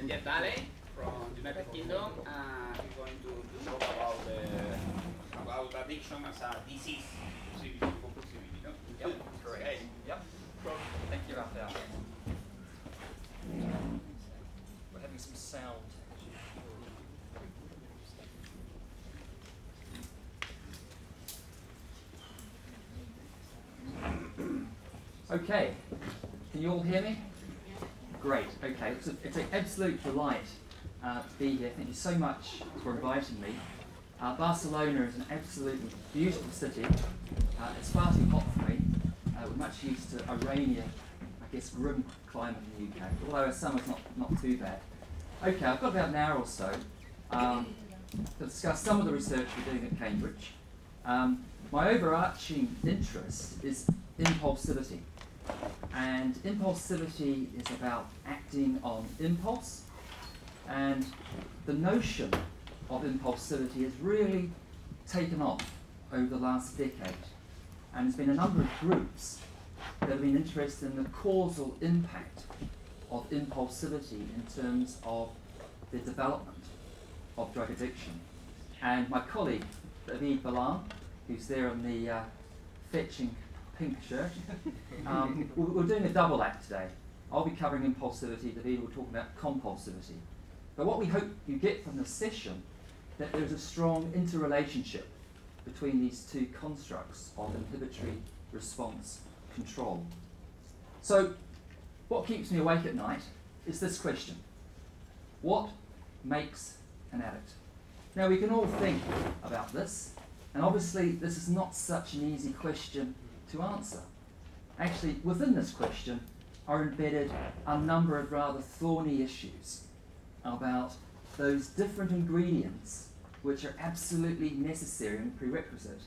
yeah, Dalley from the United Kingdom, and he's going to talk about addiction as a disease, compulsivity, no? Yep, correct. Yep. Thank you, Raphael. We're having some sound. Okay, can you all hear me? Great, okay, it's an absolute delight to be here. Thank you so much for inviting me. Barcelona is an absolutely beautiful city. It's far too hot for me. We're much used to a rainier, I guess, grim climate in the UK, although summer's not too bad. Okay, I've got about an hour or so to discuss some of the research we're doing at Cambridge. My overarching interest is impulsivity. And impulsivity is about acting on impulse, and the notion of impulsivity has really taken off over the last decade. And there's been a number of groups that have been interested in the causal impact of impulsivity in terms of the development of drug addiction. And my colleague, David Ballan, who's there in the fetching pink shirt, we're doing a double act today. I'll be covering impulsivity, David will talk about compulsivity. But what we hope you get from this session, that there's a strong interrelationship between these two constructs of inhibitory response control. So, what keeps me awake at night is this question: what makes an addict? Now, we can all think about this, and obviously this is not such an easy question to answer. Actually, within this question are embedded a number of rather thorny issues about those different ingredients which are absolutely necessary and prerequisite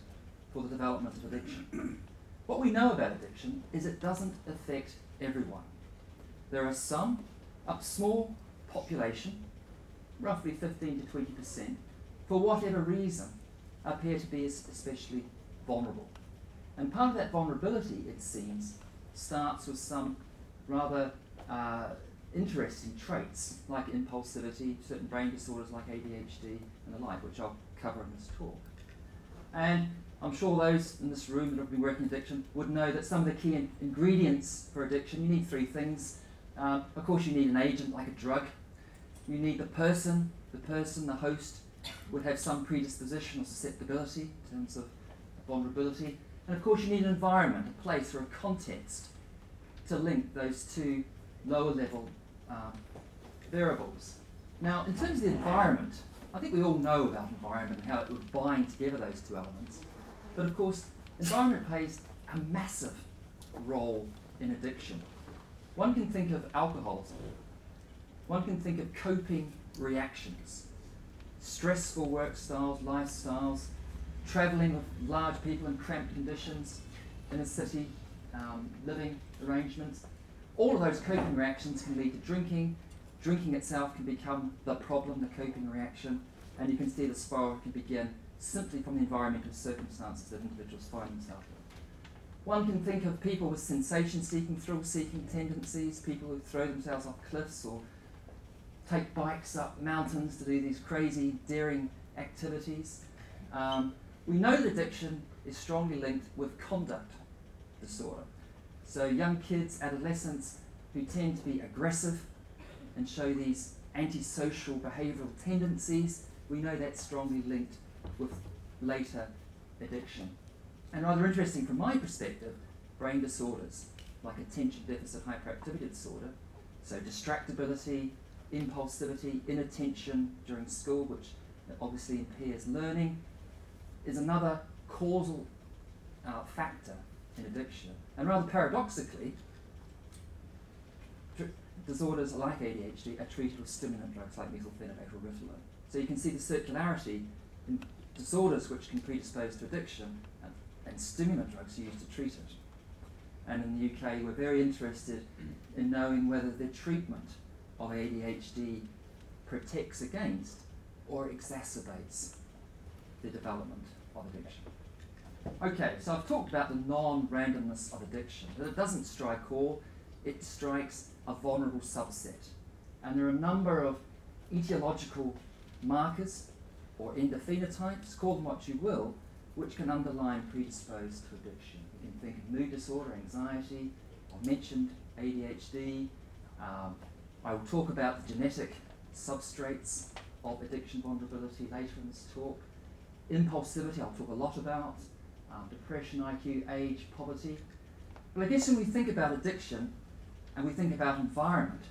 for the development of addiction. What we know about addiction is it doesn't affect everyone. There are some, a small population, roughly 15 to 20%, for whatever reason, appear to be especially vulnerable. And part of that vulnerability, it seems, starts with some rather interesting traits like impulsivity, certain brain disorders like ADHD and the like, which I'll cover in this talk. And I'm sure those in this room that have been working addiction would know that some of the key ingredients for addiction, you need three things. Of course, you need an agent like a drug. You need the person, the host, would have some predisposition or susceptibility in terms of vulnerability. And of course, you need an environment, a place or a context to link those two lower level variables. Now, in terms of the environment, I think we all know about environment and how it would bind together those two elements. But of course, environment plays a massive role in addiction. One can think of alcoholism. One can think of coping reactions, stressful work styles, lifestyles, travelling with large people in cramped conditions, in a city, living arrangements. All of those coping reactions can lead to drinking. Drinking itself can become the problem, the coping reaction, and you can see the spiral can begin simply from the environmental circumstances that individuals find themselves in. One can think of people with sensation-seeking, thrill-seeking tendencies, people who throw themselves off cliffs or take bikes up mountains to do these crazy, daring activities. We know that addiction is strongly linked with conduct disorder. So young kids, adolescents who tend to be aggressive and show these antisocial behavioural tendencies, we know that's strongly linked with later addiction. And rather interesting from my perspective, brain disorders like attention deficit hyperactivity disorder, so distractibility, impulsivity, inattention during school, which obviously impairs learning, is another causal factor in addiction. And rather paradoxically, disorders like ADHD are treated with stimulant drugs like methylphenidate or Ritalin. So you can see the circularity in disorders which can predispose to addiction and stimulant drugs are used to treat it. And in the UK, we're very interested in knowing whether the treatment of ADHD protects against or exacerbates the development of addiction. Okay, so I've talked about the non-randomness of addiction. That it doesn't strike all, it strikes a vulnerable subset. And there are a number of etiological markers or endophenotypes, call them what you will, which can underline predisposed to addiction. You can think of mood disorder, anxiety. I mentioned ADHD. I will talk about the genetic substrates of addiction vulnerability later in this talk. Impulsivity, I'll talk a lot about. Depression, IQ, age, poverty. But I guess when we think about addiction and we think about environment,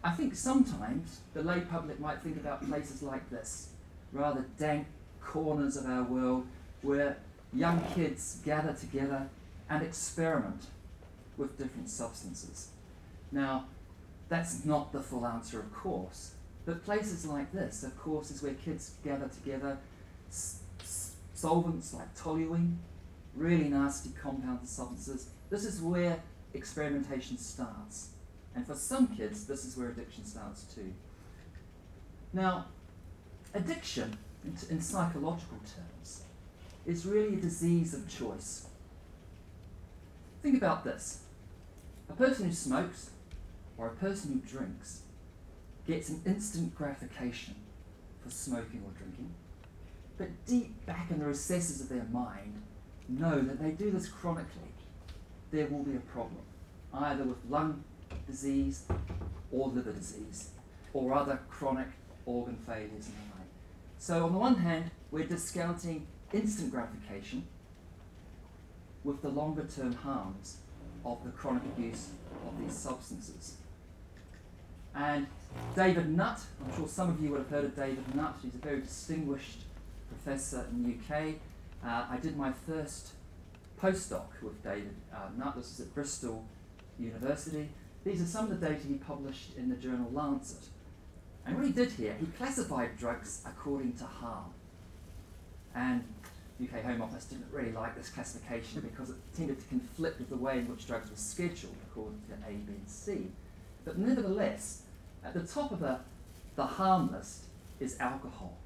I think sometimes the lay public might think about places like this, rather dank corners of our world where young kids gather together and experiment with different substances. Now, that's not the full answer, of course, but places like this, of course, is where kids gather together, solvents like toluene, really nasty compounded substances. This is where experimentation starts. And for some kids, this is where addiction starts too. Now, addiction, in psychological terms, is really a disease of choice. Think about this. A person who smokes or a person who drinks gets an instant gratification for smoking or drinking, but deep back in the recesses of their mind know that they do this chronically, there will be a problem, either with lung disease or liver disease or other chronic organ failures and the like. So on the one hand, we're discounting instant gratification with the longer term harms of the chronic use of these substances. And David Nutt, I'm sure some of you would have heard of David Nutt. He's a very distinguished professor in the UK. I did my first postdoc with David Nutt. This is at Bristol University. These are some of the data he published in the journal Lancet. And what he did here, he classified drugs according to harm. And UK Home Office didn't really like this classification because it tended to conflict with the way in which drugs were scheduled according to A, B, and C. But nevertheless, at the top of the harm list is alcohol.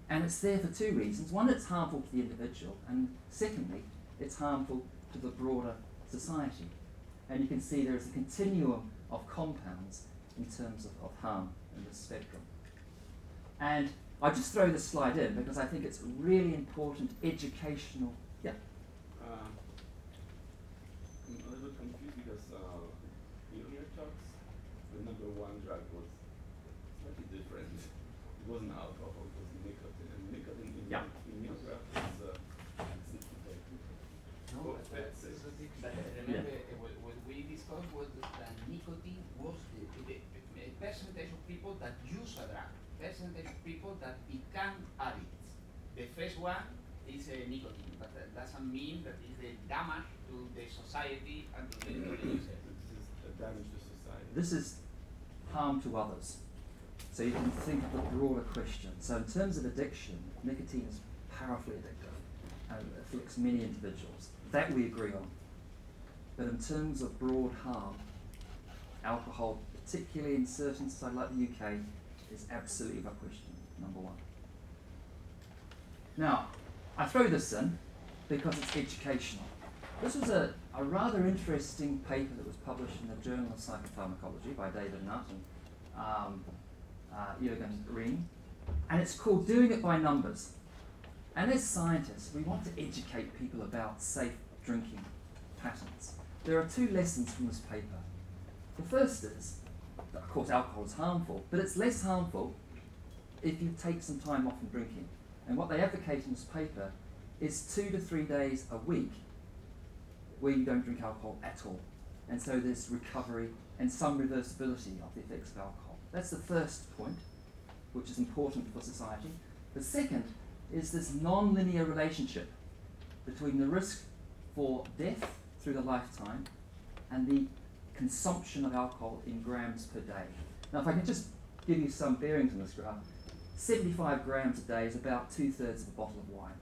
And it's there for two reasons. One, it's harmful to the individual, and secondly, it's harmful to the broader society. And you can see there is a continuum of compounds in terms of harm in this spectrum. And I'll just throw this slide in because I think it's really important educational. Yeah? I'm a little bit confused because earlier talks, the number one drug was slightly different. It wasn't alcohol, it was nicotine. And nicotine in your graph is No, but remember what we discussed was that nicotine was the percentage of people that use a drug, percentage of people that become addicts. The first one is nicotine, but that doesn't mean that it's the damage to the society and to the user. This is a damage to society. This is harm to others. So you can think of the broader question. So in terms of addiction, nicotine is powerfully addictive and afflicts many individuals. That we agree on. But in terms of broad harm, alcohol, particularly in certain societies like the UK, is absolutely without question, number one. Now, I throw this in because it's educational. This was a rather interesting paper that was published in the Journal of Psychopharmacology by David Nutt and Jürgen Riem, and it's called Doing It by Numbers. And as scientists, we want to educate people about safe drinking patterns. There are two lessons from this paper. The first is that, of course, alcohol is harmful, but it's less harmful if you take some time off from drinking. And what they advocate in this paper is 2 to 3 days a week where you don't drink alcohol at all. And so there's recovery and some reversibility of the effects of alcohol. That's the first point, which is important for society. The second is this non-linear relationship between the risk for death through the lifetime and the consumption of alcohol in grams per day. Now, if I can just give you some bearings on this graph, 75 grams a day is about 2/3 of a bottle of wine.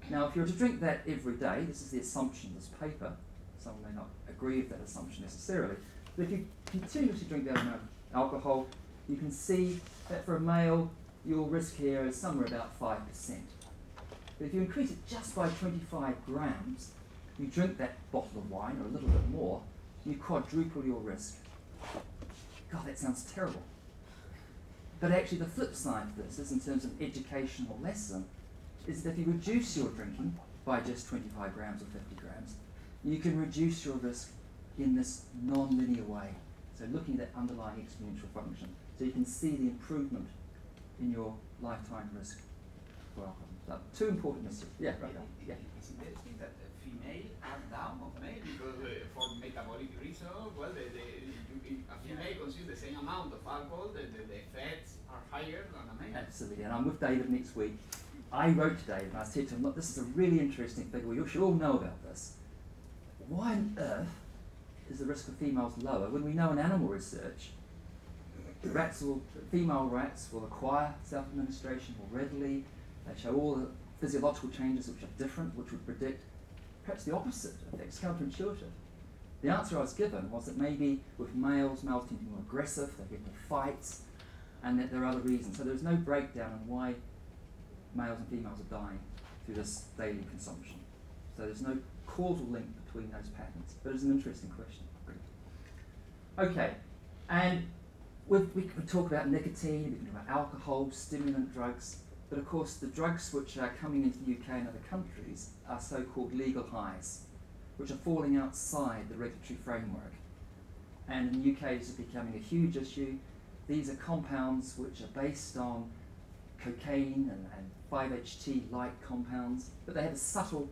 Now, if you were to drink that every day, this is the assumption of this paper, some may not agree with that assumption necessarily, but if you continuously drink that amount of alcohol, you can see that for a male, your risk here is somewhere about 5%. But if you increase it just by 25 grams, you drink that bottle of wine, or a little bit more, you quadruple your risk. God, that sounds terrible. But actually the flip side of this is, in terms of educational lesson, is that if you reduce your drinking by just 25 grams or 50 grams, you can reduce your risk in this non-linear way. So looking at that underlying exponential function. So you can see the improvement in your lifetime risk for alcohol. So two important messages. Yeah, right now. Yeah. It's interesting that the female are down of male because for metabolic reasons, well, a female consumes the same amount of alcohol, the effects are higher than a male. Absolutely, and I'm with David next week. I wrote to David and I said to him, look, this is a really interesting figure. You should all know about this. Why on earth is the risk for females lower when we know in animal research female rats will acquire self-administration more readily. They show all the physiological changes which are different, which would predict perhaps the opposite effects, counterintuitive. The answer I was given was that maybe with males tend to be more aggressive, they get more fights, and that there are other reasons. So there's no breakdown on why males and females are dying through this daily consumption. So there's no causal link between those patterns, but it's an interesting question. Okay, and we can talk about nicotine, we can talk about alcohol, stimulant drugs, but of course the drugs which are coming into the UK and other countries are so-called legal highs, which are falling outside the regulatory framework. And in the UK this is becoming a huge issue. These are compounds which are based on cocaine and 5-HT-like compounds, but they have a subtle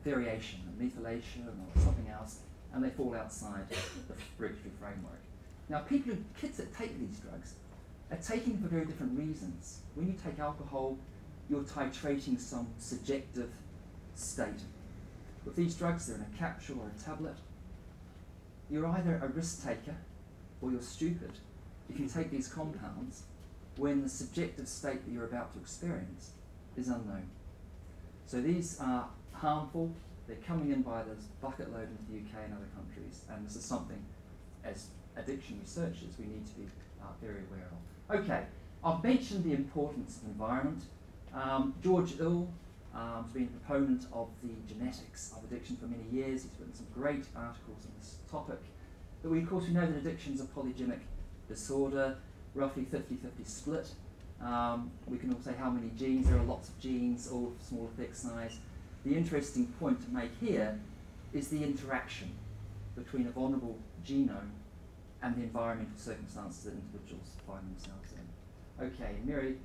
variation, a methylation or something else, and they fall outside the regulatory framework. Now, kids that take these drugs are taking them for very different reasons. When you take alcohol, you're titrating some subjective state. With these drugs, they're in a capsule or a tablet. You're either a risk taker or you're stupid if you take these compounds when the subjective state that you're about to experience is unknown. So these are harmful. They're coming in by this bucket load into the UK and other countries, and this is something, as addiction researchers, we need to be very aware of. Okay, I've mentioned the importance of environment. George Ill has been a proponent of the genetics of addiction for many years. He's written some great articles on this topic. But of course we know that addiction is a polygenic disorder, roughly 50-50 split. We can also say how many genes. There are lots of genes, all of small effect size. The interesting point to make here is the interaction between a vulnerable genome and the environmental circumstances that individuals find themselves in. Okay, Mary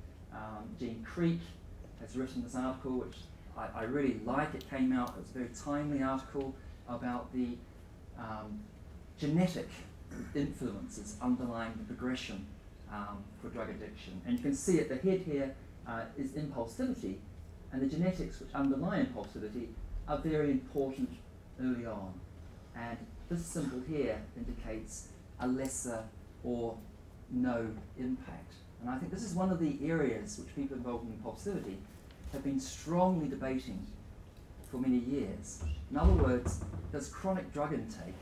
Jean Creek has written this article, which I really like. It came out, it was a very timely article about the genetic influences underlying the progression for drug addiction. And you can see at the head here is impulsivity, and the genetics which underlie impulsivity are very important early on. And this symbol here indicates a lesser or no impact. And I think this is one of the areas which people involved in impulsivity have been strongly debating for many years. In other words, does chronic drug intake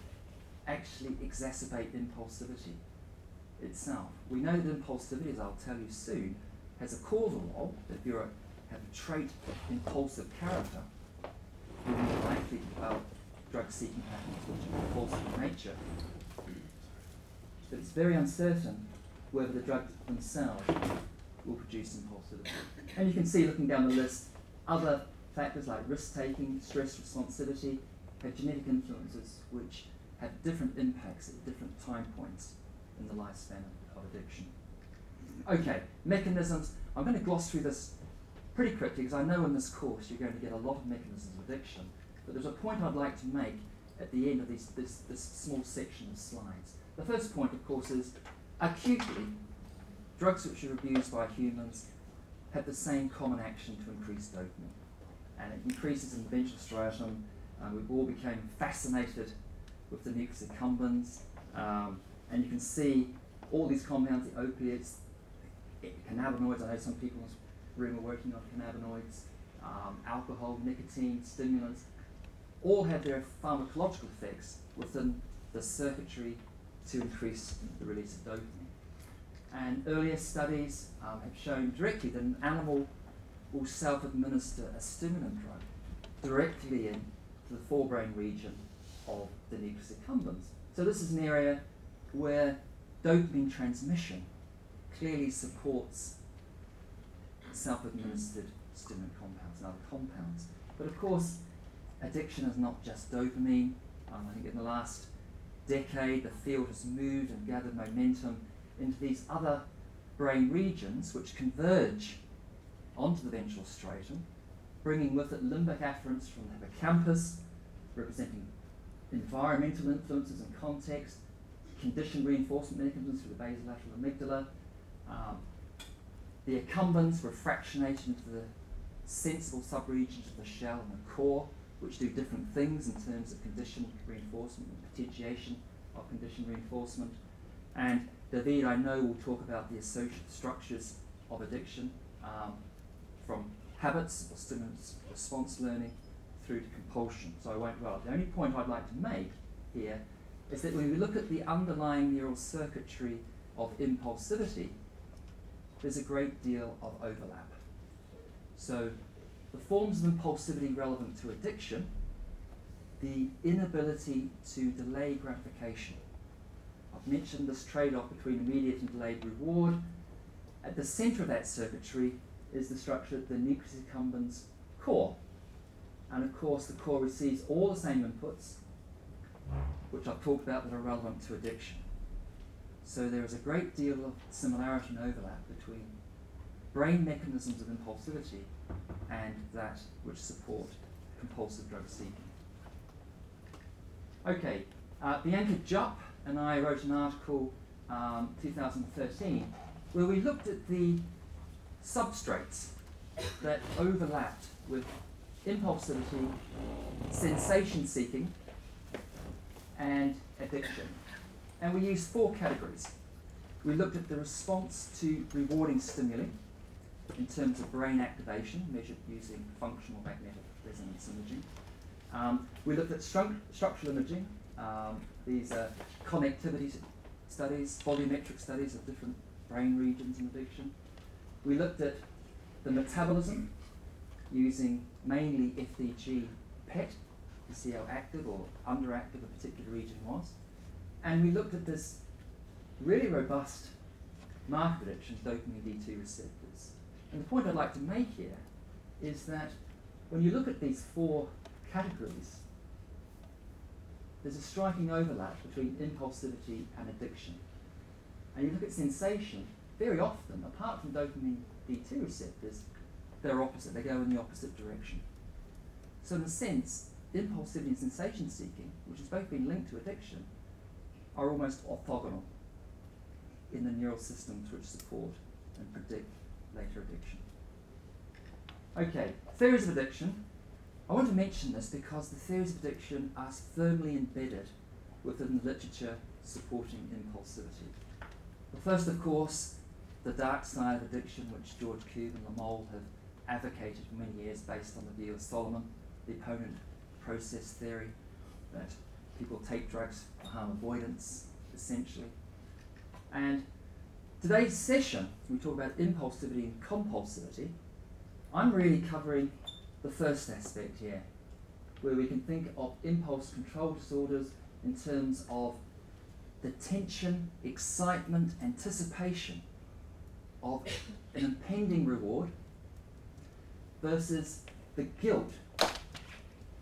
actually exacerbate impulsivity itself? We know that impulsivity, as I'll tell you soon, has a causal role. If you have a trait of impulsive character, you're more likely to develop drug-seeking patterns which are impulsive in nature. But it's very uncertain whether the drugs themselves will produce impulsivity. And you can see, looking down the list, other factors like risk-taking, stress responsivity, have genetic influences which have different impacts at different time points in the lifespan of addiction. Okay, mechanisms. I'm going to gloss through this pretty quickly because I know in this course you're going to get a lot of mechanisms of addiction, but there's a point I'd like to make at the end of this small section of slides. The first point, of course, is acutely, drugs which are abused by humans have the same common action to increase dopamine. And it increases in the ventral striatum. We've all become fascinated with the nucleus accumbens. And you can see all these compounds, the opiates, cannabinoids. I know some people in this room are working on cannabinoids, alcohol, nicotine, stimulants, all have their pharmacological effects within the circuitry to increase the release of dopamine. And earlier studies have shown directly that an animal will self-administer a stimulant drug directly into the forebrain region of the nucleus accumbens. So this is an area where dopamine transmission clearly supports self-administered stimulant compounds and other compounds. But of course, addiction is not just dopamine. I think in the last decade, the field has moved and gathered momentum into these other brain regions which converge onto the ventral striatum, bringing with it limbic afferents from the hippocampus, representing environmental influences and context, conditioned reinforcement mechanisms through the basolateral amygdala, the accumbens were fractionated into the sensible subregions of the shell and the core, which do different things in terms of conditioned reinforcement and potentiation of conditioned reinforcement. And David, I know, will talk about the associative structures of addiction, from habits or stimulus response learning through to compulsion. So I won't dwell. The only point I'd like to make here is that when we look at the underlying neural circuitry of impulsivity, there's a great deal of overlap. So the forms of impulsivity relevant to addiction, the inability to delay gratification. I've mentioned this trade-off between immediate and delayed reward. At the center of that circuitry is the structure of the nucleus accumbens core. And of course, the core receives all the same inputs, which I've talked about, that are relevant to addiction. So there is a great deal of similarity and overlap between brain mechanisms of impulsivity and that which support compulsive drug seeking. Okay, Bianca Jupp and I wrote an article 2013 where we looked at the substrates that overlapped with impulsivity, sensation seeking, and addiction. And we used 4 categories. We looked at the response to rewarding stimuli in terms of brain activation, measured using functional magnetic resonance imaging. We looked at structural imaging. These are connectivity studies, volumetric studies of different brain regions in addiction. We looked at the metabolism using mainly FDG PET to see how active or underactive a particular region was. And we looked at this really robust marker of addiction, dopamine D2 receptors. And the point I'd like to make here is that when you look at these 4 categories, there's a striking overlap between impulsivity and addiction. And you look at sensation, very often, apart from dopamine D2 receptors, they're opposite, they go in the opposite direction. So in a sense, impulsivity and sensation seeking, which has both been linked to addiction, are almost orthogonal in the neural systems which support and predict later addiction. Okay, theories of addiction. I want to mention this because the theories of addiction are firmly embedded within the literature supporting impulsivity. The first, of course, the dark side of addiction, which George Cube and Lamole have advocated for many years based on the view of Solomon, the opponent process theory, that people take drugs for harm avoidance, essentially. And today's session, we talk about impulsivity and compulsivity. I'm really covering the first aspect here, where we can think of impulse control disorders in terms of the tension, excitement, anticipation of an impending reward versus the guilt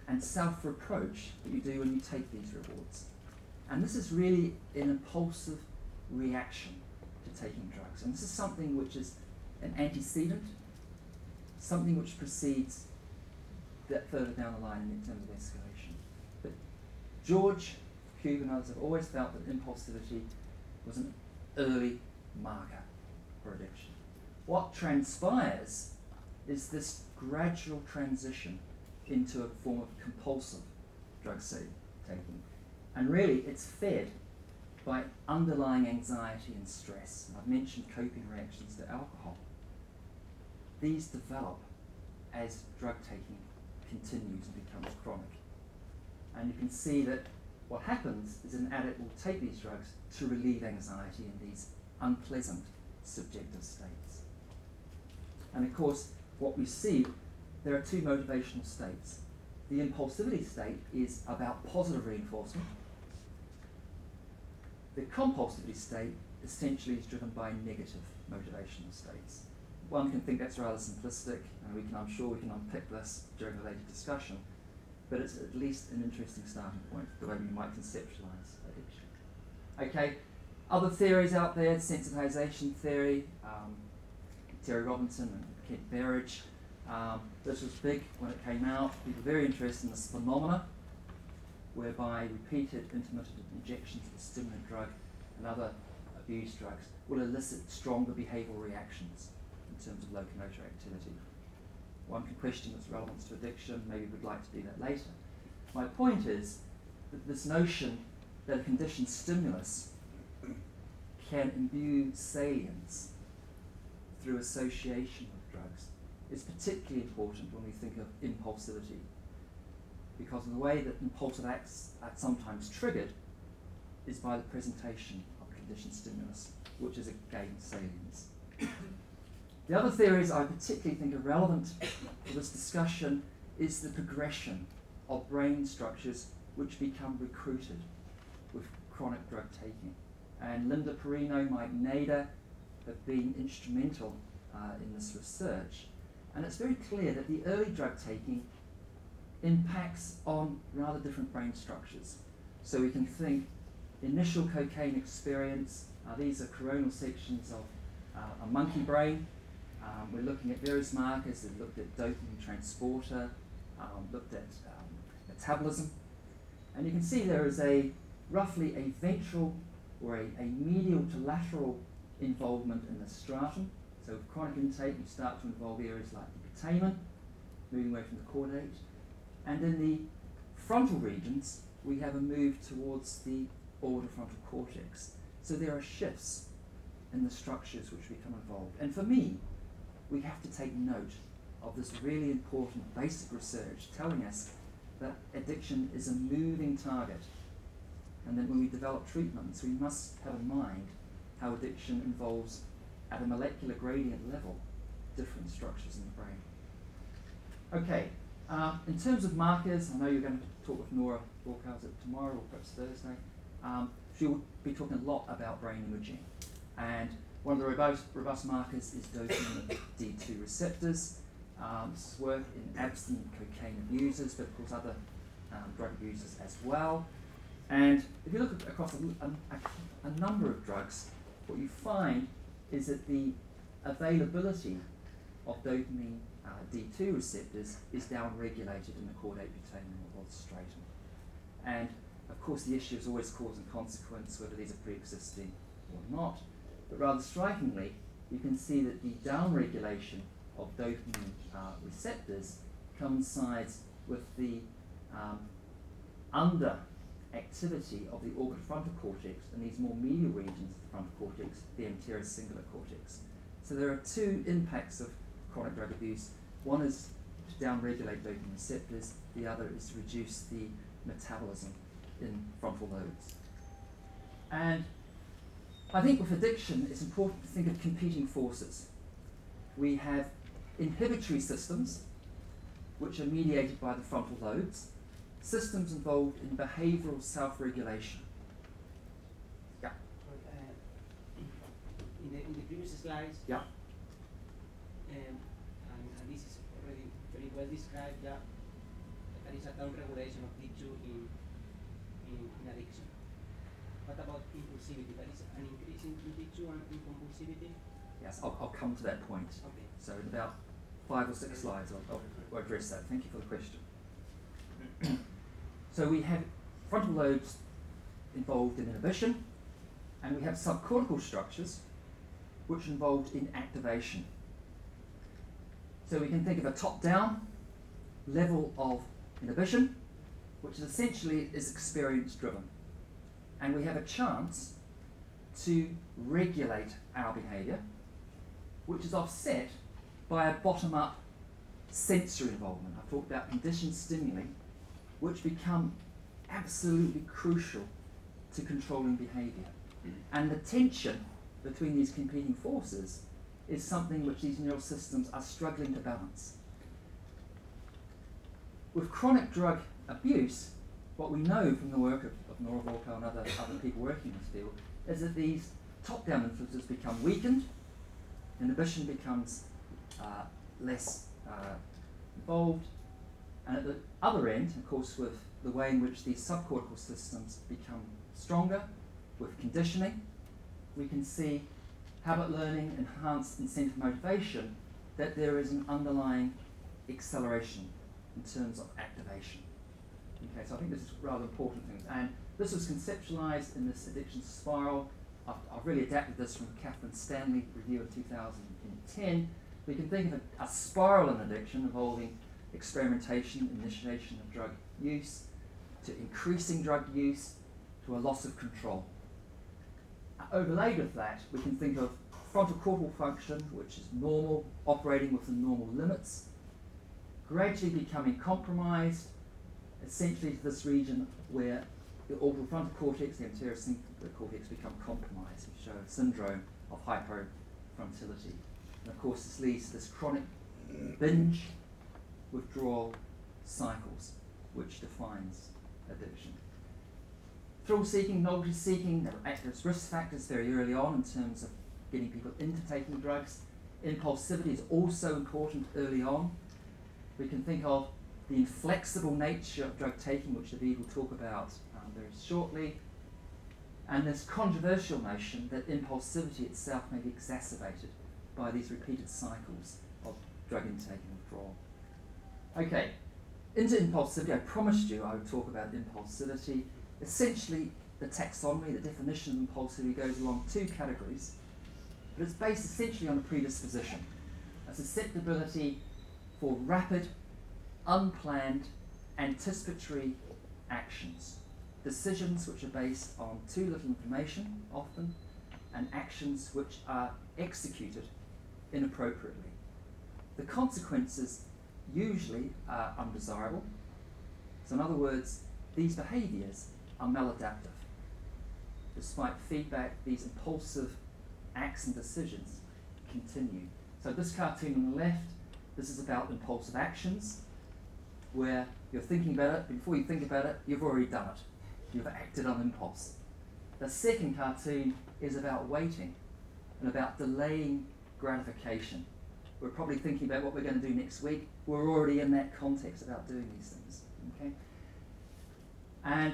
and self-reproach that you do when you take these rewards. And this is really an impulsive reaction to taking drugs. And this is something which is an antecedent, something which precedes that further down the line in terms of escalation. But George, Cube, and others have always felt that impulsivity was an early marker for addiction. What transpires is this gradual transition into a form of compulsive drug taking. And really, it's fed by underlying anxiety and stress. And I've mentioned coping reactions to alcohol. These develop as drug taking continues and becomes chronic. And you can see that what happens is an addict will take these drugs to relieve anxiety in these unpleasant subjective states. And of course, what we see, there are 2 motivational states. The impulsivity state is about positive reinforcement. The compulsivity state essentially is driven by negative motivational states. One can think that's rather simplistic, and I'm sure we can unpick this during a later discussion, but it's at least an interesting starting point for the way we might conceptualize addiction. Okay, other theories out there, sensitization theory, Terry Robinson and Kent Berridge. This was big when it came out. People were very interested in this phenomena whereby repeated intermittent injections of a stimulant drug and other abuse drugs will elicit stronger behavioural reactions in terms of locomotor activity. One can question its relevance to addiction, maybe we'd like to do that later. My point is that this notion that a conditioned stimulus can imbue salience through association with drugs is particularly important when we think of impulsivity, because of the way that impulsive acts are sometimes triggered is by the presentation of a conditioned stimulus, which is again salience. The other theories I particularly think are relevant for this discussion is the progression of brain structures which become recruited with chronic drug taking. And Linda Perino, Mike Nader have been instrumental in this research. And it's very clear that the early drug taking impacts on rather different brain structures. So we can think initial cocaine experience, these are coronal sections of a monkey brain. We're looking at various markers. We've looked at dopamine transporter, looked at metabolism. And you can see there is roughly a ventral or a medial to lateral involvement in the stratum. So with chronic intake, you start to involve areas like the putamen, moving away from the caudate. And in the frontal regions, we have a move towards the orbitofrontal cortex. So there are shifts in the structures which become involved. And for me, we have to take note of this really important basic research telling us that addiction is a moving target, and that when we develop treatments, we must have in mind how addiction involves, at a molecular gradient level, different structures in the brain. Okay, in terms of markers, I know you're going to talk with Nora Borkhouse tomorrow or perhaps Thursday. She'll be talking a lot about brain imaging, and one of the robust markers is dopamine D2 receptors. This is work in abstinent cocaine abusers, but of course other drug abusers as well. And if you look across a number of drugs, what you find is that the availability of dopamine D2 receptors is downregulated in the caudate putamen or the stratum. And of course the issue is always cause and consequence, whether these are pre-existing or not. But rather strikingly, you can see that the downregulation of dopamine receptors coincides with the under-activity of the orbitofrontal cortex and these more medial regions of the frontal cortex, the anterior cingulate cortex. So there are two impacts of chronic drug abuse. One is to downregulate dopamine receptors, the other is to reduce the metabolism in frontal lobes. And I think with addiction, it's important to think of competing forces. We have inhibitory systems, which are mediated by the frontal lobes, systems involved in behavioral self-regulation. Yeah. In the previous slides, yeah. And this is already very well described, yeah, there is a down-regulation of D2 in addiction. What about impulsivity? There is an increase in D2 and in compulsivity? Yes, I'll come to that point. Okay. So in about 5 or 6 slides, I'll address that. Thank you for the question. So we have frontal lobes involved in inhibition, and we have subcortical structures which are involved in activation. So we can think of a top-down level of inhibition, which essentially is experience-driven. And we have a chance to regulate our behaviour, which is offset by a bottom-up sensory involvement. I've talked about conditioned stimuli, which become absolutely crucial to controlling behaviour. And the tension between these competing forces is something which these neural systems are struggling to balance. With chronic drug abuse, what we know from the work of Nora Borkhouse and other people working in this field is that these top-down influences become weakened, inhibition becomes less involved, and at the other end, of course, with the way in which these subcortical systems become stronger, with conditioning, we can see habit learning, enhanced incentive motivation, that there is an underlying acceleration in terms of activation. Okay, so I think this is a rather important thing. And this was conceptualized in this addiction spiral. I've really adapted this from Catherine Stanley review of 2010. We can think of a spiral in addiction involving experimentation, initiation of drug use, to increasing drug use, to a loss of control. Overlaid with that, we can think of frontal cortical function, which is normal, operating within normal limits, gradually becoming compromised, essentially to this region where the orbital frontal cortex, the anterior cingulate cortex become compromised, which show a syndrome of hypofrontality. And of course, this leads to this chronic binge withdrawal cycles, which defines addiction. Thrill-seeking, novelty-seeking, there are active risk factors very early on in terms of getting people into taking drugs. Impulsivity is also important early on. We can think of the inflexible nature of drug taking, which David will talk about very shortly, and this controversial notion that impulsivity itself may be exacerbated by these repeated cycles of drug intake and withdrawal. Okay, into impulsivity, I promised you I would talk about impulsivity. Essentially, the taxonomy, the definition of impulsivity goes along two categories, but it's based essentially on a predisposition, a susceptibility for rapid, unplanned, anticipatory actions, decisions which are based on too little information, often, and actions which are executed inappropriately. The consequences usually are undesirable. So in other words, these behaviours are maladaptive. Despite feedback, these impulsive acts and decisions continue. So this cartoon on the left, this is about impulsive actions, where you're thinking about it, before you think about it, you've already done it. You've acted on impulse. The second cartoon is about waiting and about delaying gratification. We're probably thinking about what we're going to do next week. We're already in that context about doing these things. Okay? And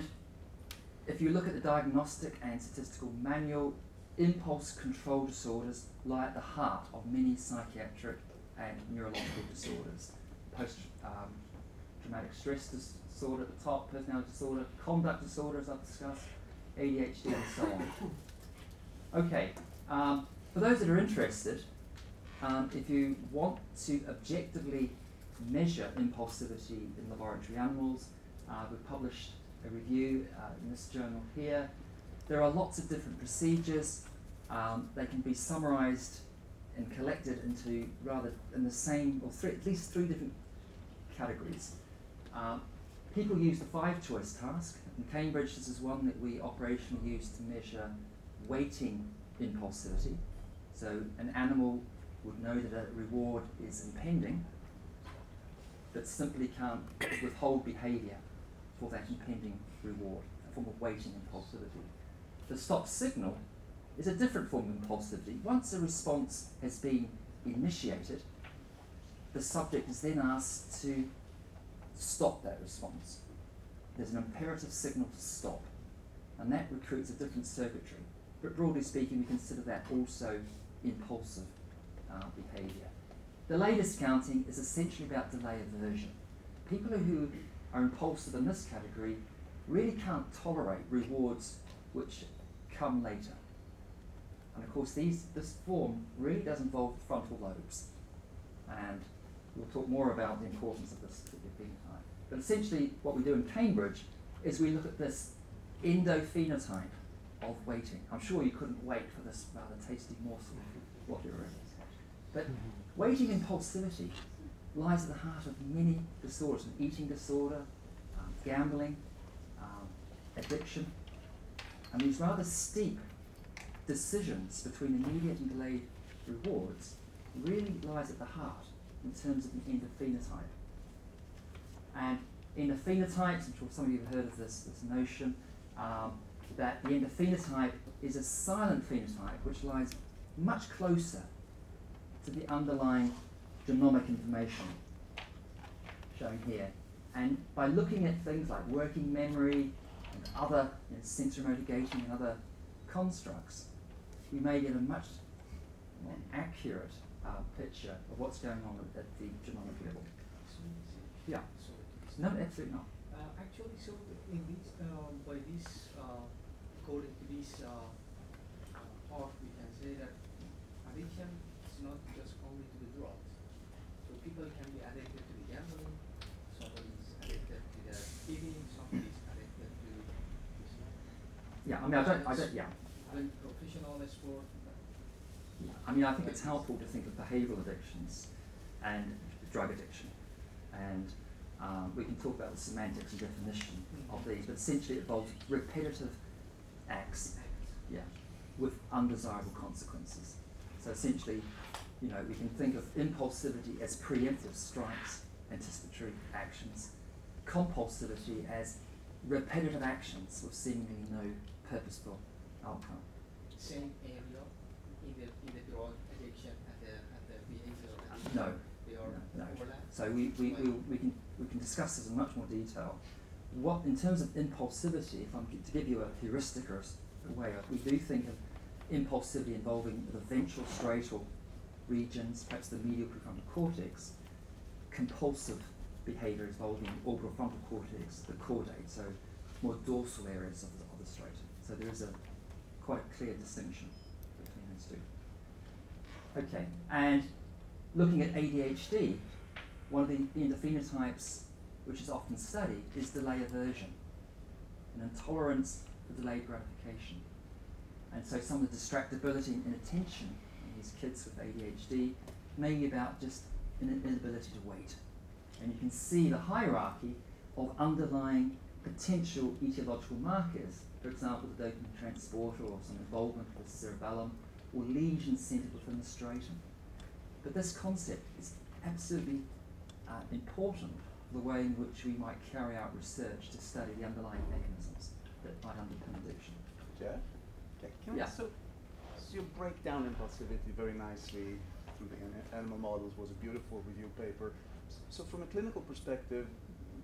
if you look at the diagnostic and statistical manual, impulse control disorders lie at the heart of many psychiatric and neurological disorders. Post-traumatic stress disorder at the top, personality disorder, conduct disorder, as I've discussed, ADHD, and so on. Okay, for those that are interested, if you want to objectively measure impulsivity in laboratory animals, we've published a review in this journal here. There are lots of different procedures. They can be summarized and collected into rather in the same, or at least three different categories. People use the 5-choice task. In Cambridge, this is one that we operationally use to measure waiting impulsivity. So an animal would know that a reward is impending, but simply can't withhold behaviour for that impending reward, a form of waiting impulsivity. The stop signal is a different form of impulsivity. Once a response has been initiated, the subject is then asked to stop that response. There's an imperative signal to stop, and that recruits a different circuitry. But broadly speaking, we consider that also impulsive behaviour. Delay discounting is essentially about delay aversion. People who are impulsive in this category really can't tolerate rewards which come later. And of course, this form really does involve the frontal lobes. And we'll talk more about the importance of this particular phenotype. But essentially, what we do in Cambridge is we look at this endophenotype of waiting. I'm sure you couldn't wait for this rather tasty morsel of what you're in. But waiting impulsivity lies at the heart of many disorders, an eating disorder, gambling, addiction, and these rather steep decisions between immediate and delayed rewards really lies at the heart in terms of the endophenotype. And endophenotypes, I'm sure some of you have heard of this notion, that the endophenotype is a silent phenotype which lies much closer to the underlying genomic information shown here. And by looking at things like working memory and other sensory motor gating and other constructs, we may get a much more accurate picture of what's going on at the genomic level. Yeah. No, absolutely not. Actually, so in this, by this, according to this part, we can say that addiction is not just only to the drugs. So people can be addicted to the gambling, somebody is addicted to the eating, somebody is addicted to Yeah, I mean, I don't, yeah. doing professional sport. Yeah, I mean, I think it's helpful to think of behavioural addictions and drug addiction, and we can talk about the semantics and definition of these, but essentially it involves repetitive acts, yeah, with undesirable consequences. So essentially, you know, we can think of impulsivity as preemptive strikes, anticipatory actions, compulsivity as repetitive actions with seemingly no purposeful outcome. Same area in the drug addiction and the behavioral addiction. No. They are No. overlap. So we can discuss this in much more detail. What, in terms of impulsivity, if I'm to give you a heuristic or a way, we do think of impulsivity involving the ventral striatal regions, perhaps the medial prefrontal cortex, compulsive behaviour involving orbital frontal cortex, the caudate, so more dorsal areas of the striatum. So there is a quite a clear distinction between those two. Okay, and looking at ADHD, one of the endophenotypes which is often studied is delay aversion, an intolerance for delayed gratification. And so some of the distractibility and inattention in these kids with ADHD may be about just an inability to wait. And you can see the hierarchy of underlying potential etiological markers, for example, the dopamine transporter or some involvement with the cerebellum or lesions centered within the striatum. But this concept is absolutely important for the way in which we might carry out research to study the underlying mechanisms that might underpin addiction. Yeah? Can I, so you break down impulsivity very nicely through the animal models, was a beautiful review paper. So from a clinical perspective,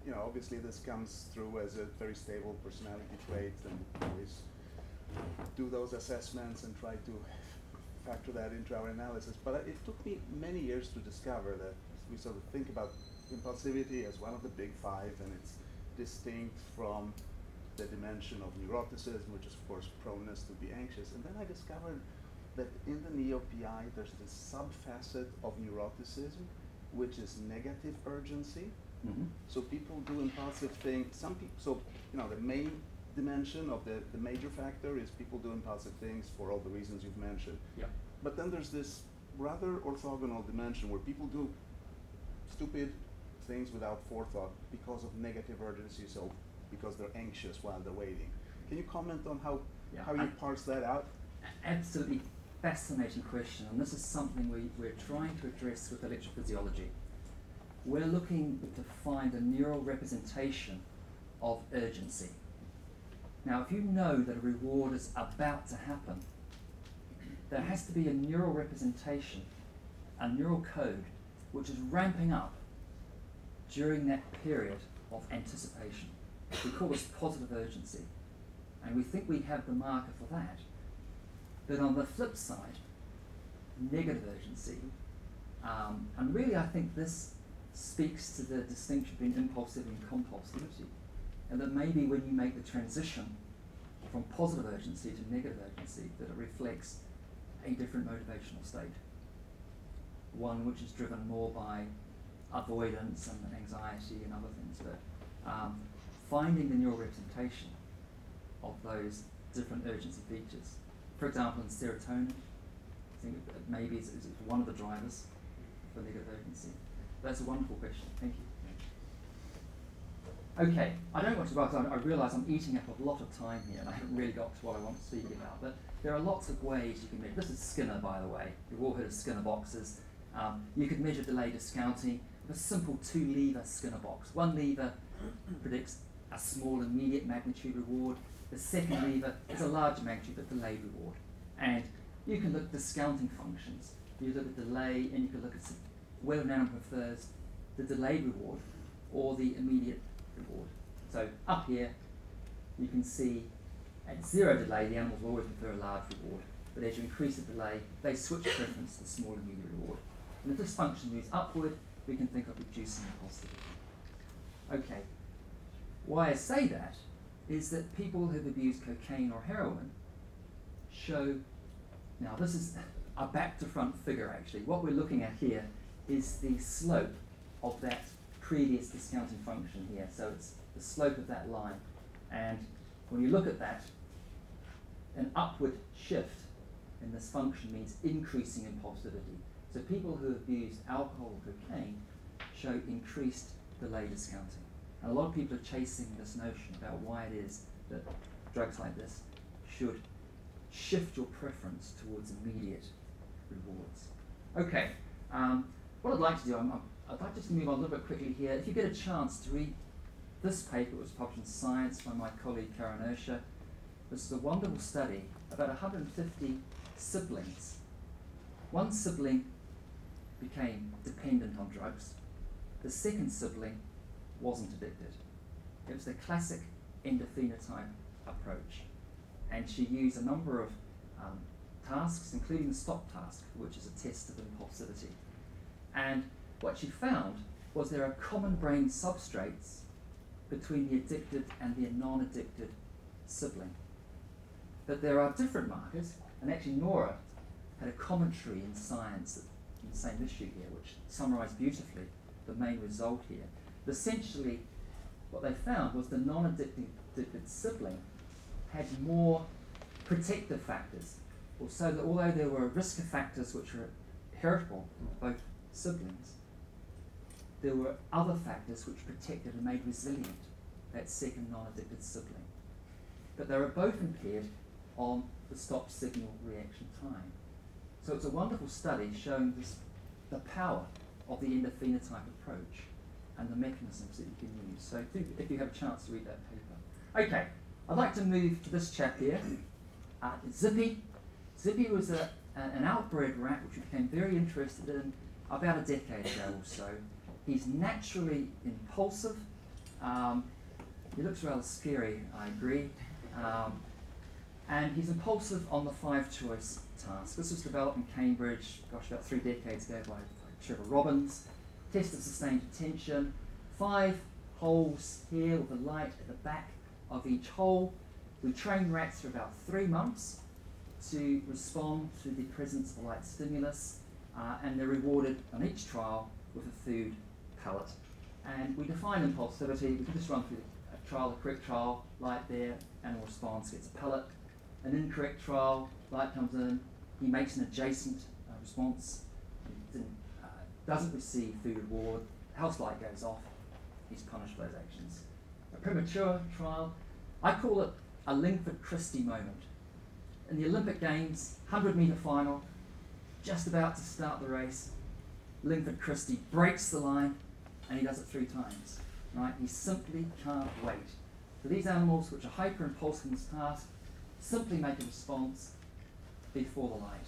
you know, obviously this comes through as a very stable personality trait, and always do those assessments and try to factor that into our analysis. But it took me many years to discover that we sort of think about impulsivity as one of the big five, and it's distinct from the dimension of neuroticism, which is of course proneness to be anxious. And then I discovered that in the neo-PI there's this subfacet of neuroticism, which is negative urgency. Mm-hmm. So people do impulsive things. Some people, so you know, the main dimension of the major factor is people do impulsive things for all the reasons you've mentioned. Yeah. But then there's this rather orthogonal dimension where people do stupid things without forethought because of negative urgency, so because they're anxious while they're waiting. Can you comment on how you parse that out? Absolutely fascinating question, and this is something we're trying to address with electrophysiology. We're looking to find a neural representation of urgency. Now, if you know that a reward is about to happen, there has to be a neural representation, a neural code, which is ramping up during that period of anticipation. We call this positive urgency, and we think we have the marker for that. But on the flip side, negative urgency, and really I think this speaks to the distinction between impulsivity and compulsivity, and that maybe when you make the transition from positive urgency to negative urgency, that it reflects a different motivational state, one which is driven more by avoidance and anxiety and other things, but finding the neural representation of those different urgency features. For example, in serotonin, I think maybe it's one of the drivers for negative urgency. That's a wonderful question. Thank you. Okay, I don't want to rush on. I realise I'm eating up a lot of time here, and I haven't really got to what I want to speak about. But there are lots of ways you can measure. This is Skinner, by the way. You've all heard of Skinner boxes. You could measure delay discounting with a simple 2-lever Skinner box. One lever predicts a small immediate magnitude reward. The second lever is a larger magnitude but delayed reward. And you can look at discounting functions. You look at delay, and you can look at whether an animal prefers the delayed reward or the immediate reward. So up here, you can see at 0 delay, the animals will always prefer a large reward. But as you increase the delay, they switch preference to the small immediate reward. And if this function moves upward, we can think of reducing impulsivity. Okay, why I say that is that people who've abused cocaine or heroin show, now this is a back to front figure actually. What we're looking at here is the slope of that previous discounting function here. So it's the slope of that line. And when you look at that, an upward shift in this function means increasing impulsivity. So people who abuse alcohol or cocaine show increased delay discounting. And a lot of people are chasing this notion about why it is that drugs like this should shift your preference towards immediate rewards. Okay, what I'd like to do, I'd like just to move on a little bit quickly here. If you get a chance to read this paper, it was published in Science by my colleague Karen Urscher. This is a wonderful study about 150 siblings. One sibling became dependent on drugs. The second sibling wasn't addicted. It was the classic endophenotype approach. And she used a number of tasks, including the stop task, which is a test of impulsivity. And what she found was there are common brain substrates between the addicted and the non-addicted sibling. But there are different markers, and actually Nora had a commentary in Science in the same issue here, which summarised beautifully the main result here. But essentially, what they found was the non-addicted sibling had more protective factors, so that although there were risk factors which were heritable in both siblings, there were other factors which protected and made resilient that second non-addicted sibling. But they were both impaired on the stop signal reaction time. So it's a wonderful study showing the power of the endophenotype approach and the mechanisms that you can use. So do, if you have a chance to read that paper. Okay, I'd like to move to this chap here, Zippy. Zippy was an outbred rat which we became very interested in about a decade ago or so. He's naturally impulsive. He looks rather scary, I agree. And he's impulsive on the 5-choice task. This was developed in Cambridge, gosh, about 3 decades ago by Trevor Robbins. Test of sustained attention. 5 holes here with a light at the back of each hole. We train rats for about 3 months to respond to the presence of a light stimulus, and they're rewarded on each trial with a food pellet. And we define impulsivity. We can just run through a trial, a correct trial, light there, animal responds, gets a pellet. An incorrect trial, light comes in, he makes an adjacent response, he doesn't receive food reward, house light goes off, he's punished for those actions. A premature trial, I call it a Linford Christie moment. In the Olympic Games, 100-metre final, just about to start the race, Linford Christie breaks the line, and he does it 3 times. Right? He simply can't wait. So these animals, which are hyper-impulsive in this task, simply make a response before the light.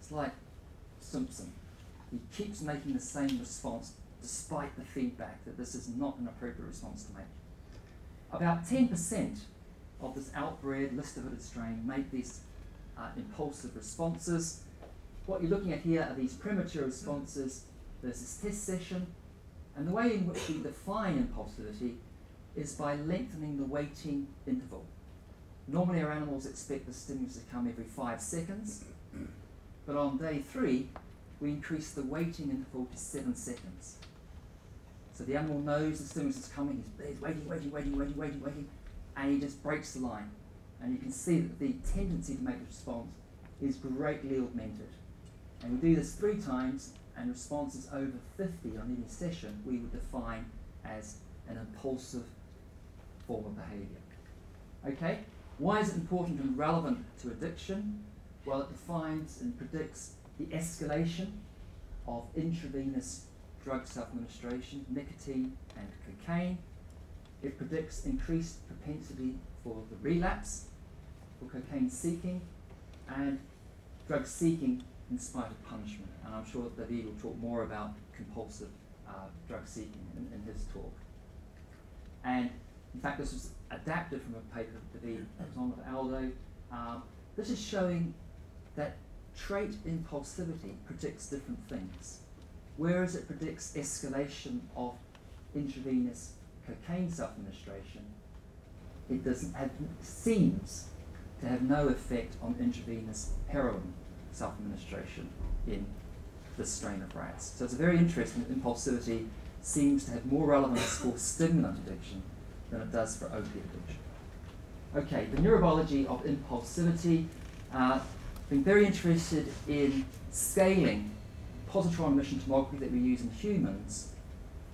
It's like Simpson. He keeps making the same response despite the feedback that this is not an appropriate response to make. About 10% of this outbred list-of strain make these impulsive responses. What you're looking at here are these premature responses. There's this test session, and the way in which we define impulsivity is by lengthening the waiting interval. Normally our animals expect the stimulus to come every 5 seconds, but on day 3 we increase the waiting interval to 7 seconds. So the animal knows the stimulus is coming, he's waiting, and he just breaks the line. And you can see that the tendency to make a response is greatly augmented. And we do this 3 times, and responses over 50 on any session we would define as an impulsive form of behaviour. Okay? Why is it important and relevant to addiction? Well, it defines and predicts the escalation of intravenous drug self-administration, nicotine and cocaine. it predicts increased propensity for the relapse, for cocaine seeking, and drug seeking in spite of punishment. And I'm sure that David will talk more about compulsive drug seeking in his talk. And in fact, this was adapted from a paper that David was on with Aldo. This is showing that trait impulsivity predicts different things. Whereas it predicts escalation of intravenous cocaine self-administration, it seems to have no effect on intravenous heroin self-administration in this strain of rats. So it's very interesting that impulsivity seems to have more relevance for stimulant addiction than it does for opiate addiction. Okay, the neurobiology of impulsivity. Been very interested in scaling positron emission tomography that we use in humans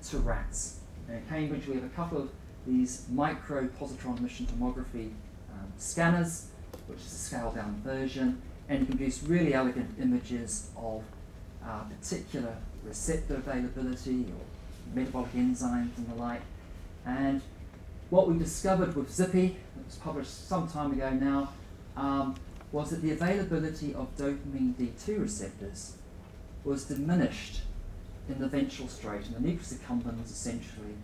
to rats. And in Cambridge we have a couple of these micro positron emission tomography scanners, which is a scaled down version, and you can produce really elegant images of particular receptor availability or metabolic enzymes and the like. And what we discovered with Zippy, it was published some time ago now, was that the availability of dopamine D2 receptors was diminished in the ventral striatum, the nucleus accumbens essentially,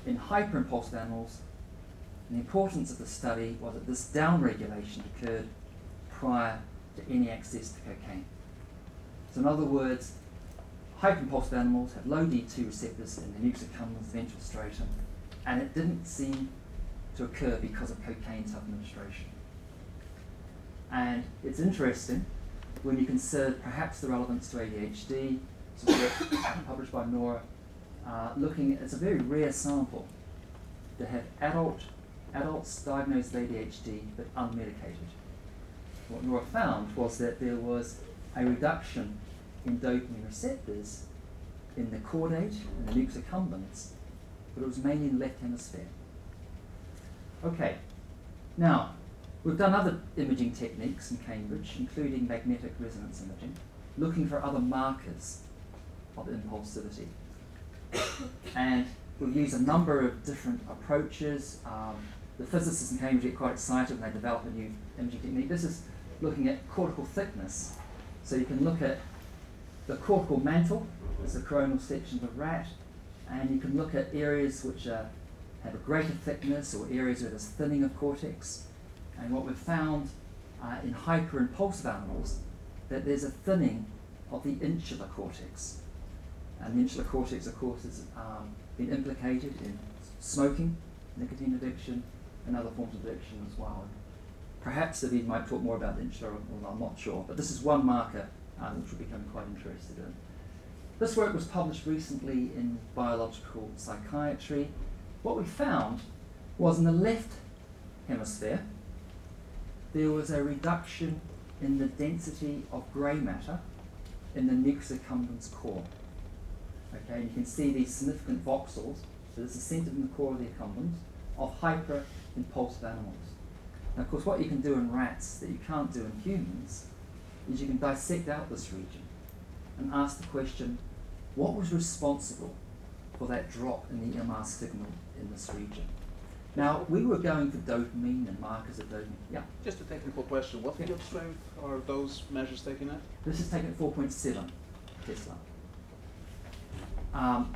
in hyperimpulsive animals. And the importance of the study was that this downregulation occurred prior to any access to cocaine. So in other words, hyperimpulsive animals have low D2 receptors in the nucleus accumbens, ventral striatum, and it didn't seem to occur because of cocaine self-administration. And it's interesting when you consider perhaps the relevance to ADHD, published by Nora, looking at, it's a very rare sample to have adults diagnosed with ADHD but unmedicated. What Nora found was that there was a reduction in dopamine receptors in the caudate and the nucleus accumbens, but it was mainly in the left hemisphere. Okay, now we've done other imaging techniques in Cambridge, including magnetic resonance imaging, looking for other markers of impulsivity. And we've used a number of different approaches. The physicists in Cambridge get quite excited when they develop a new imaging technique. This is looking at cortical thickness. So you can look at the cortical mantle, as the coronal section of a rat, and you can look at areas which have a greater thickness or areas where there's thinning of cortex. And what we've found in hyperimpulsive animals, that there's a thinning of the insular cortex. And the insular cortex, of course, has been implicated in smoking, nicotine addiction, and other forms of addiction as well. Perhaps David might talk more about the insular, I'm not sure, but this is one marker which we're becoming quite interested in. This work was published recently in Biological Psychiatry. What we found was in the left hemisphere, there was a reduction in the density of grey matter in the nucleus accumbens core. Okay, and you can see these significant voxels, so this is centered in the core of the accumbens, of hyperimpulsive animals. Now, of course, what you can do in rats that you can't do in humans is you can dissect out this region and ask the question, what was responsible for that drop in the EMR signal in this region? Now, we were going for dopamine and markers of dopamine. Yeah? Just a technical question. What field strength are those measures taken at? This is taken at 4.7 Tesla.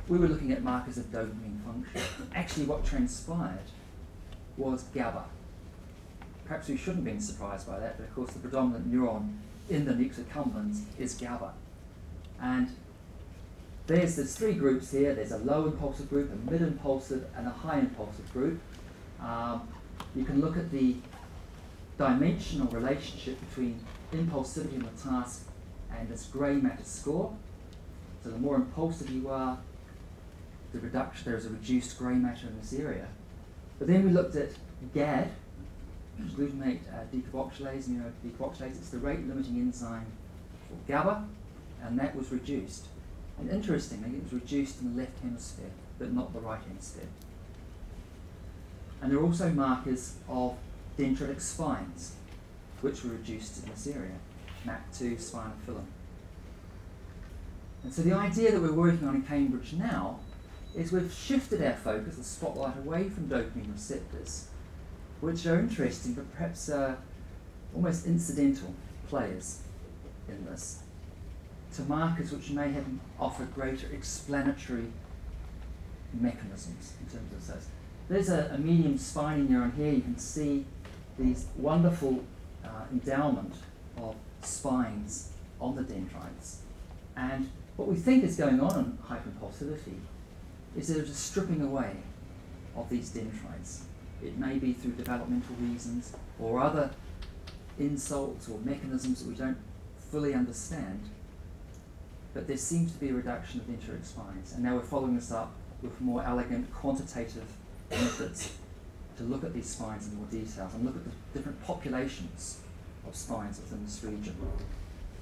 We were looking at markers of dopamine function. Actually, what transpired was GABA. Perhaps we shouldn't have been surprised by that, but of course the predominant neuron in the nucleus accumbens is GABA. And there's three groups here. There's a low impulsive group, a mid impulsive, and a high impulsive group. You can look at the dimensional relationship between impulsivity in the task and this grey matter score. So the more impulsive you are, there is a reduced grey matter in this area. But then we looked at GAD, which is glutamate decarboxylase, immunodecarboxylase. It's the rate limiting enzyme for GABA, and that was reduced. And interestingly, it was reduced in the left hemisphere, but not the right hemisphere. And there are also markers of dendritic spines, which were reduced in this area, MAP2, spinophyllum. And so the idea that we're working on in Cambridge now is we've shifted our focus, the spotlight, away from dopamine receptors, which are interesting but perhaps almost incidental players in this, to markers which may have offer greater explanatory mechanisms in terms of this. There's a medium spiny neuron here. You can see these wonderful endowment of spines on the dendrites. And what we think is going on in hyperimpulsivity is there's a stripping away of these dendrites. It may be through developmental reasons or other insults or mechanisms that we don't fully understand, but there seems to be a reduction of dendritic spines. And now we're following this up with more elegant quantitative methods to look at these spines in more detail and look at the different populations of spines within this region.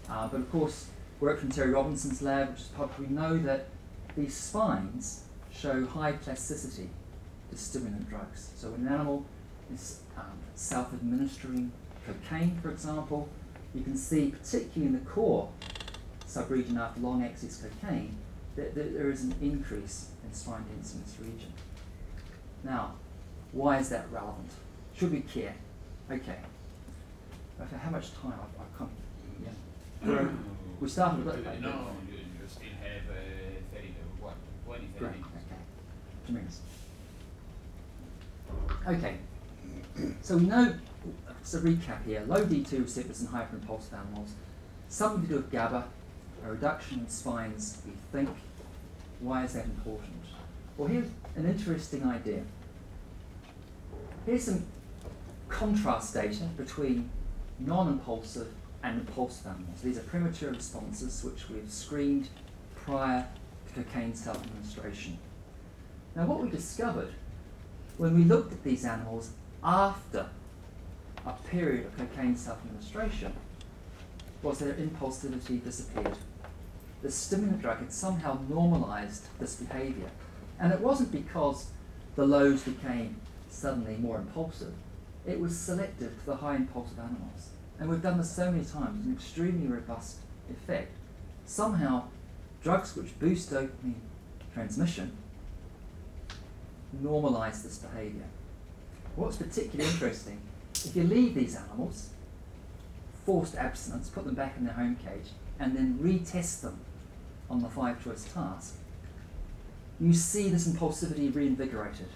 But of course, work from Terry Robinson's lab, which is published, we know that these spines show high plasticity to stimulant drugs. So when an animal is self-administering cocaine, for example, you can see, particularly in the core subregion after long-axis cocaine, that there is an increase in spine density in this region. Now, why is that relevant? Should we care? Okay. Okay, how much time? I can't. Yeah. We started with that. No, you still have 20, 30 Great. minutes. Okay. 2 minutes. Okay. So we know, just a recap here, low D2 receptors in hyperimpulsive animals, something to do with GABA, a reduction in spines, we think. Why is that important? Well, here's an interesting idea. Here's some contrast data between non-impulsive and impulsive animals. These are premature responses which we've screened prior to cocaine self-administration. Now, what we discovered when we looked at these animals after a period of cocaine self-administration was that their impulsivity disappeared. The stimulant drug had somehow normalized this behavior. And it wasn't because the lows became suddenly more impulsive. It was selective to the high impulsive animals. And we've done this so many times, an extremely robust effect. Somehow, drugs which boost dopamine transmission normalize this behavior. What's particularly interesting, if you leave these animals, forced abstinence, put them back in their home cage, and then retest them on the 5-choice task, you see this impulsivity reinvigorated.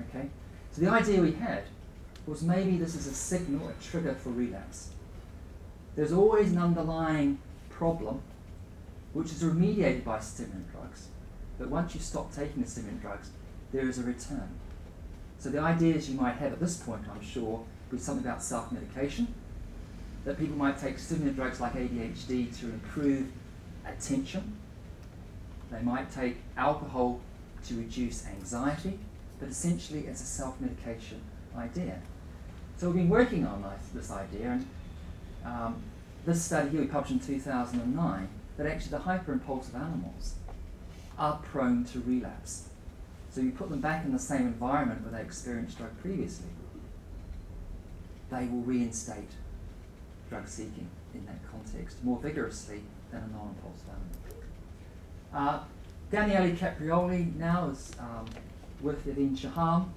Okay? So the idea we had was maybe this is a signal, a trigger for relapse. There's always an underlying problem which is remediated by stimulant drugs, but once you stop taking the stimulant drugs, there is a return. So the ideas you might have at this point, I'm sure, would be something about self-medication, that people might take stimulant drugs like ADHD to improve attention. They might take alcohol to reduce anxiety, but essentially it's a self-medication idea. So we've been working on this idea, and this study here we published in 2009, that actually the hyperimpulsive animals are prone to relapse. So you put them back in the same environment where they experienced drug previously, they will reinstate drug seeking in that context more vigorously than a non-impulsive animal. Daniele Caprioli now is with Yavin Shaham,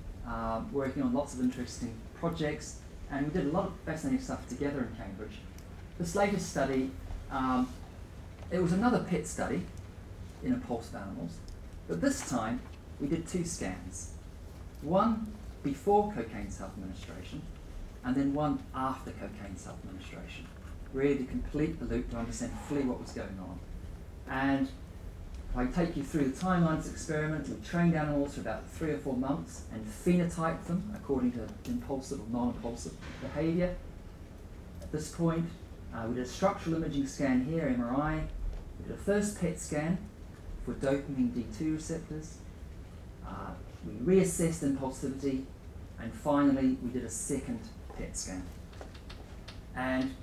working on lots of interesting projects, and we did a lot of fascinating stuff together in Cambridge. This latest study, it was another PET study in impulsive animals, but this time we did 2 scans. One before cocaine self-administration, and then one after cocaine self-administration, really to complete the loop to understand fully what was going on. And if I take you through the timelines of the experiment, we trained animals for about 3 or 4 months and phenotyped them according to impulsive or non-impulsive behavior. At this point, we did a structural imaging scan here, MRI. We did a first PET scan for dopamine D2 receptors. We reassessed impulsivity, and finally we did a second PET scan. And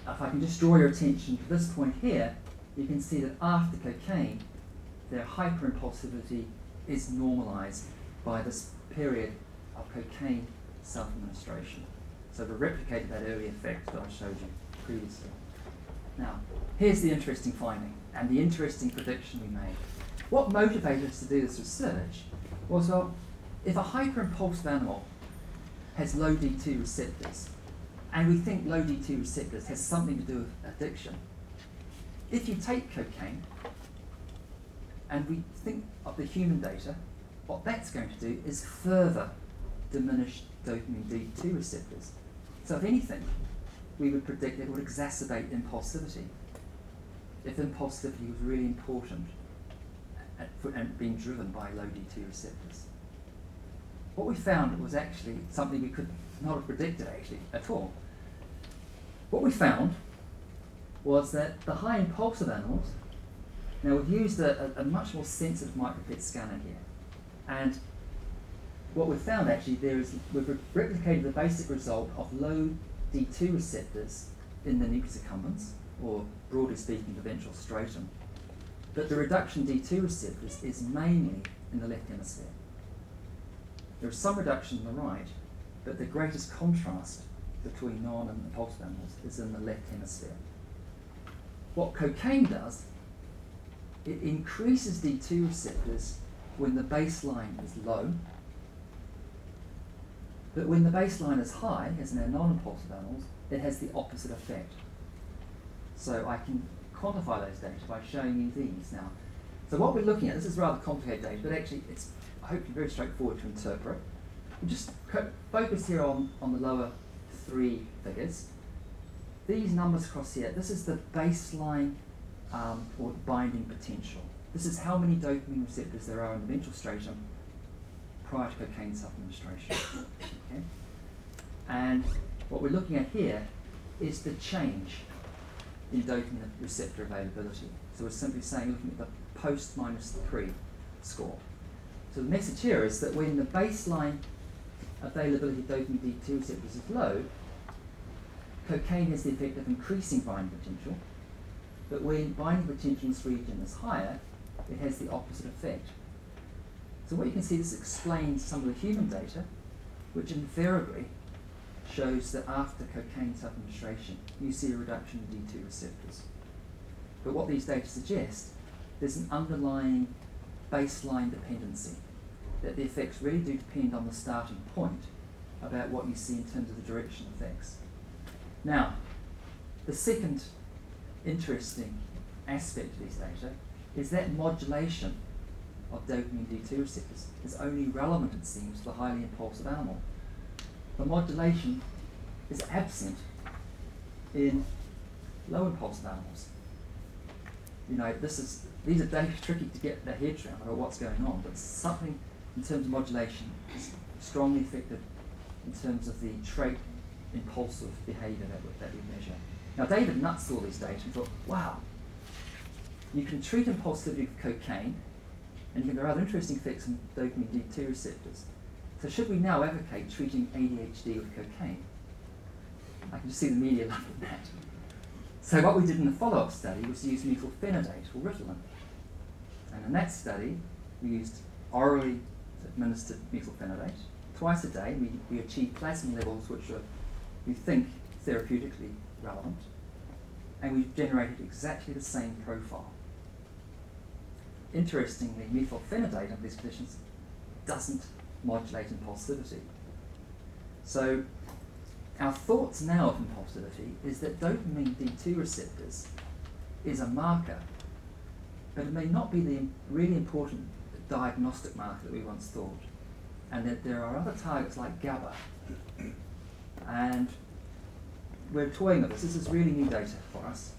if I can just draw your attention to this point here, you can see that after cocaine, their hyperimpulsivity is normalized by this period of cocaine self-administration. So we replicated that early effect that I showed you previously. Now, here's the interesting finding and the interesting prediction we made. what motivated us to do this research was, well, if a hyper-impulsive animal has low D2 receptors, and we think low D2 receptors has something to do with addiction, if you take cocaine, and we think of the human data, what that's going to do is further diminish dopamine D2 receptors. So if anything, we would predict it would exacerbate impulsivity, if impulsivity was really important and being driven by low D2 receptors. What we found was actually something we could not have predicted actually at all. What we found was that the high impulsive animals, now we've used a much more sensitive micropet scanner here, and what we've found actually we've replicated the basic result of low D2 receptors in the nucleus accumbens, or broadly speaking the ventral striatum, but the reduction in D2 receptors is mainly in the left hemisphere. There is some reduction in the right, but the greatest contrast between non and impulsive animals is in the left hemisphere. What cocaine does, it increases D2 receptors when the baseline is low, but when the baseline is high, as in our non-impulsive animals, it has the opposite effect. So I can quantify those data by showing you these now. So what we're looking at, this is rather complicated data, but actually it's hopefully very straightforward to interpret. We'll just focus here on the lower three figures. These numbers across here, this is the baseline or binding potential. This is how many dopamine receptors there are in the ventral striatum prior to cocaine supplementation. Okay? And what we're looking at here is the change in dopamine receptor availability. So we're simply saying, looking at the post minus the pre score. So the message here is that when the baseline availability of dopamine D2 receptors is low, cocaine has the effect of increasing binding potential, but when binding potential in this region is higher, it has the opposite effect. So what you can see, this explains some of the human data, which invariably shows that after cocaine supplementation, you see a reduction in D2 receptors. But what these data suggest, there's an underlying baseline dependency, that the effects really do depend on the starting point about what you see in terms of the direction of effects. Now, the second interesting aspect of these data is that modulation of dopamine D2 receptors is only relevant, it seems, to the highly impulsive animal. The modulation is absent in low impulsive animals. You know, these are data tricky to get their heads around about what's going on, but something in terms of modulation is strongly affected in terms of the trait impulsive behaviour that we measure. Now, David nuts saw these data and thought, wow, you can treat impulsivity with cocaine, and you can, there are other interesting effects on dopamine D2 receptors. So should we now advocate treating ADHD with cocaine? I can just see the media loving that. So what we did in the follow-up study was use methylphenidate or Ritalin. And in that study, we used orally administered methylphenidate twice a day. We achieved plasma levels which are, we think, therapeutically relevant. And we generated exactly the same profile. Interestingly, methylphenidate under these conditions doesn't modulate impulsivity. So our thoughts now of impulsivity is that dopamine D2 receptors is a marker, but it may not be the really important diagnostic marker that we once thought, and that there are other targets like GABA. And we're toying with this. This is really new data for us.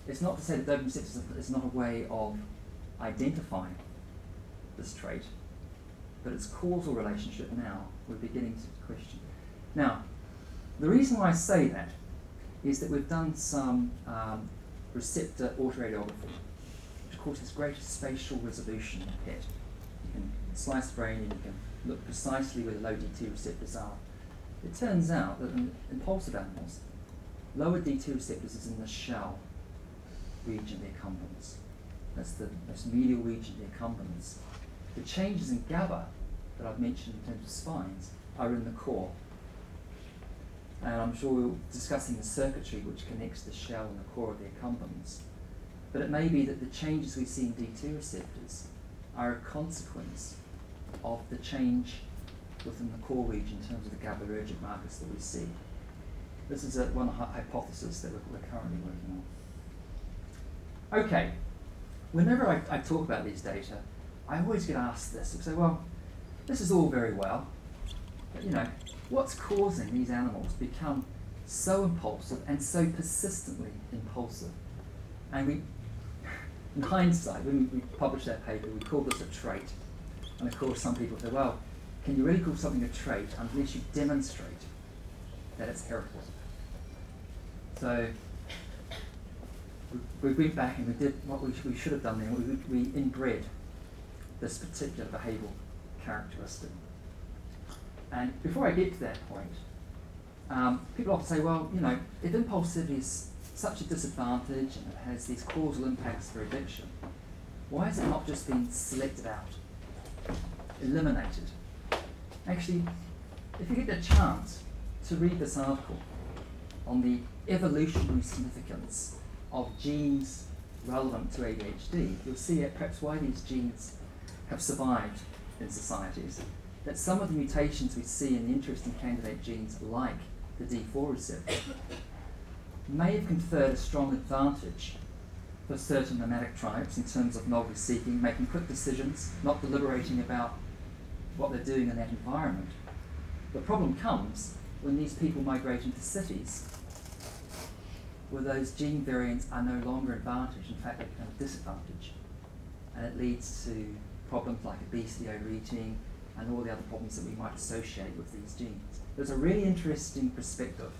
It's not to say that dopamine receptors is not a way of identifying this trait, but its causal relationship now we're beginning to question. Now, the reason why I say that is that we've done some receptor autoradiography, which of course has greater spatial resolution in PET. You can slice the brain and you can look precisely where the low D2 receptors are. It turns out that in impulsive animals, lower D2 receptors is in the shell region of the accumbens. That's the most medial region of the accumbens. The changes in GABA that I've mentioned in terms of spines are in the core. And I'm sure we're discussing the circuitry which connects the shell and the core of the accumbens. But it may be that the changes we see in D2 receptors are a consequence of the change within the core region in terms of the GABAergic markers that we see. This is one hypothesis that we're currently working on. Okay, whenever I talk about these data, I always get asked this. I say, well, this is all very well, but you know, what's causing these animals to become so impulsive and so persistently impulsive? And we, in hindsight, when we published that paper, we called this a trait. And of course, some people say, well, can you really call something a trait unless you demonstrate that it's heritable? So we went back and we did what we should have done then. We inbred this particular behavioural characteristic. And before I get to that point, people often say, well, you know, if impulsivity is such a disadvantage and it has these causal impacts for addiction, why has it not just been selected out, eliminated? Actually, if you get the chance to read this article on the evolutionary significance of genes relevant to ADHD, you'll see perhaps why these genes have survived in societies, that some of the mutations we see in the interesting candidate genes like the D4 receptor may have conferred a strong advantage for certain nomadic tribes in terms of novelty seeking, making quick decisions, not deliberating about what they're doing in that environment. The problem comes when these people migrate into cities where those gene variants are no longer advantage, in fact they become a disadvantage. And it leads to problems like obesity, overeating, and all the other problems that we might associate with these genes. There's a really interesting perspective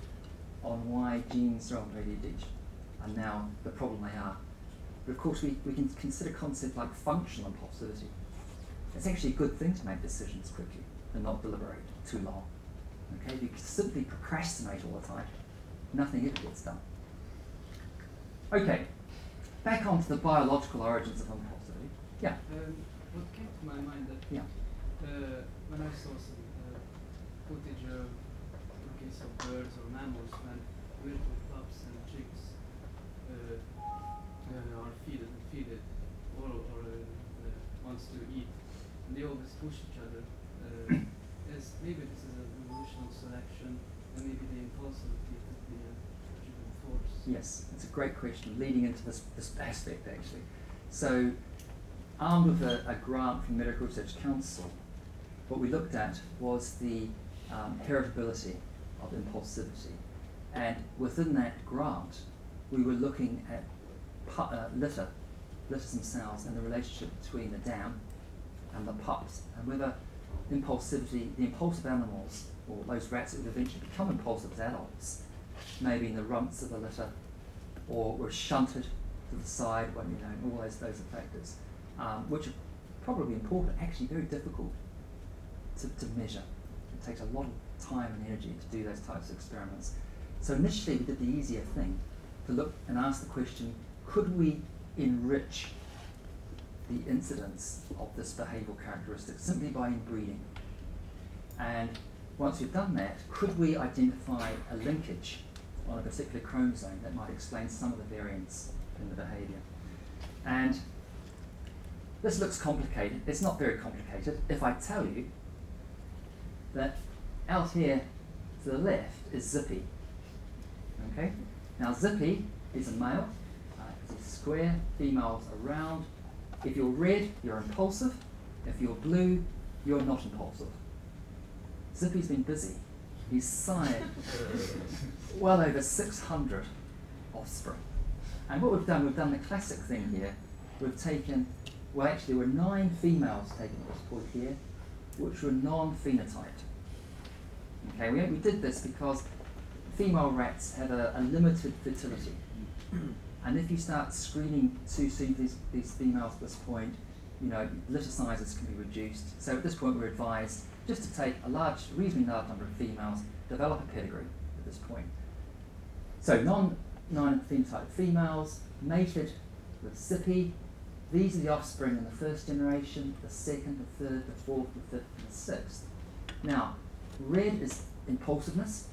on why genes relevant to addiction are now the problem they are. But of course we can consider concepts like functional impulsivity. It's actually a good thing to make decisions quickly and not deliberate too long. Okay, if you simply procrastinate all the time, nothing ever gets done. Okay, back onto the biological origins of impulsivity. Yeah? What came to my mind that Yeah. when I saw some footage of birds or mammals when little pups and chicks are feeded or wants to eat, and they always push each other. As maybe this is an evolutionary selection, and maybe the impulsivity could be a driven force. Yes, it's a great question, leading into this aspect actually. So, armed with a grant from Medical Research Council, what we looked at was the heritability of impulsivity. And within that grant, we were looking at litters themselves and the relationship between the dam and the pups, and whether impulsivity, the impulsive animals, or those rats that would eventually become impulsive as adults, maybe in the rumps of the litter, or were shunted to the side, when, you know, all those factors, which are probably important, actually very difficult to measure. It takes a lot of time and energy to do those types of experiments. So initially we did the easier thing, to look and ask the question, could we enrich the incidence of this behavioural characteristic simply by inbreeding? And once we've done that, could we identify a linkage on a particular chromosome that might explain some of the variance in the behaviour? And this looks complicated. It's not very complicated if I tell you that out here to the left is Zippy. Okay? Now Zippy is a male, it's a square, females are round. If you're red, you're impulsive. If you're blue, you're not impulsive. Zippy's been busy. He's sired well over 600 offspring. And what we've done the classic thing here. We've taken, well actually there were 9 females taken at this point here, which were non-phenotyped. Okay, we did this because female rats have a limited fertility. And if you start screening too soon these females at this point, you know, litter sizes can be reduced. So at this point we're advised just to take a reasonably large number of females, develop a pedigree at this point. So non-phenotyped females mated with Zippy. These are the offspring in the first generation, the second, the third, the fourth, the fifth, and the sixth. Now, red is impulsiveness,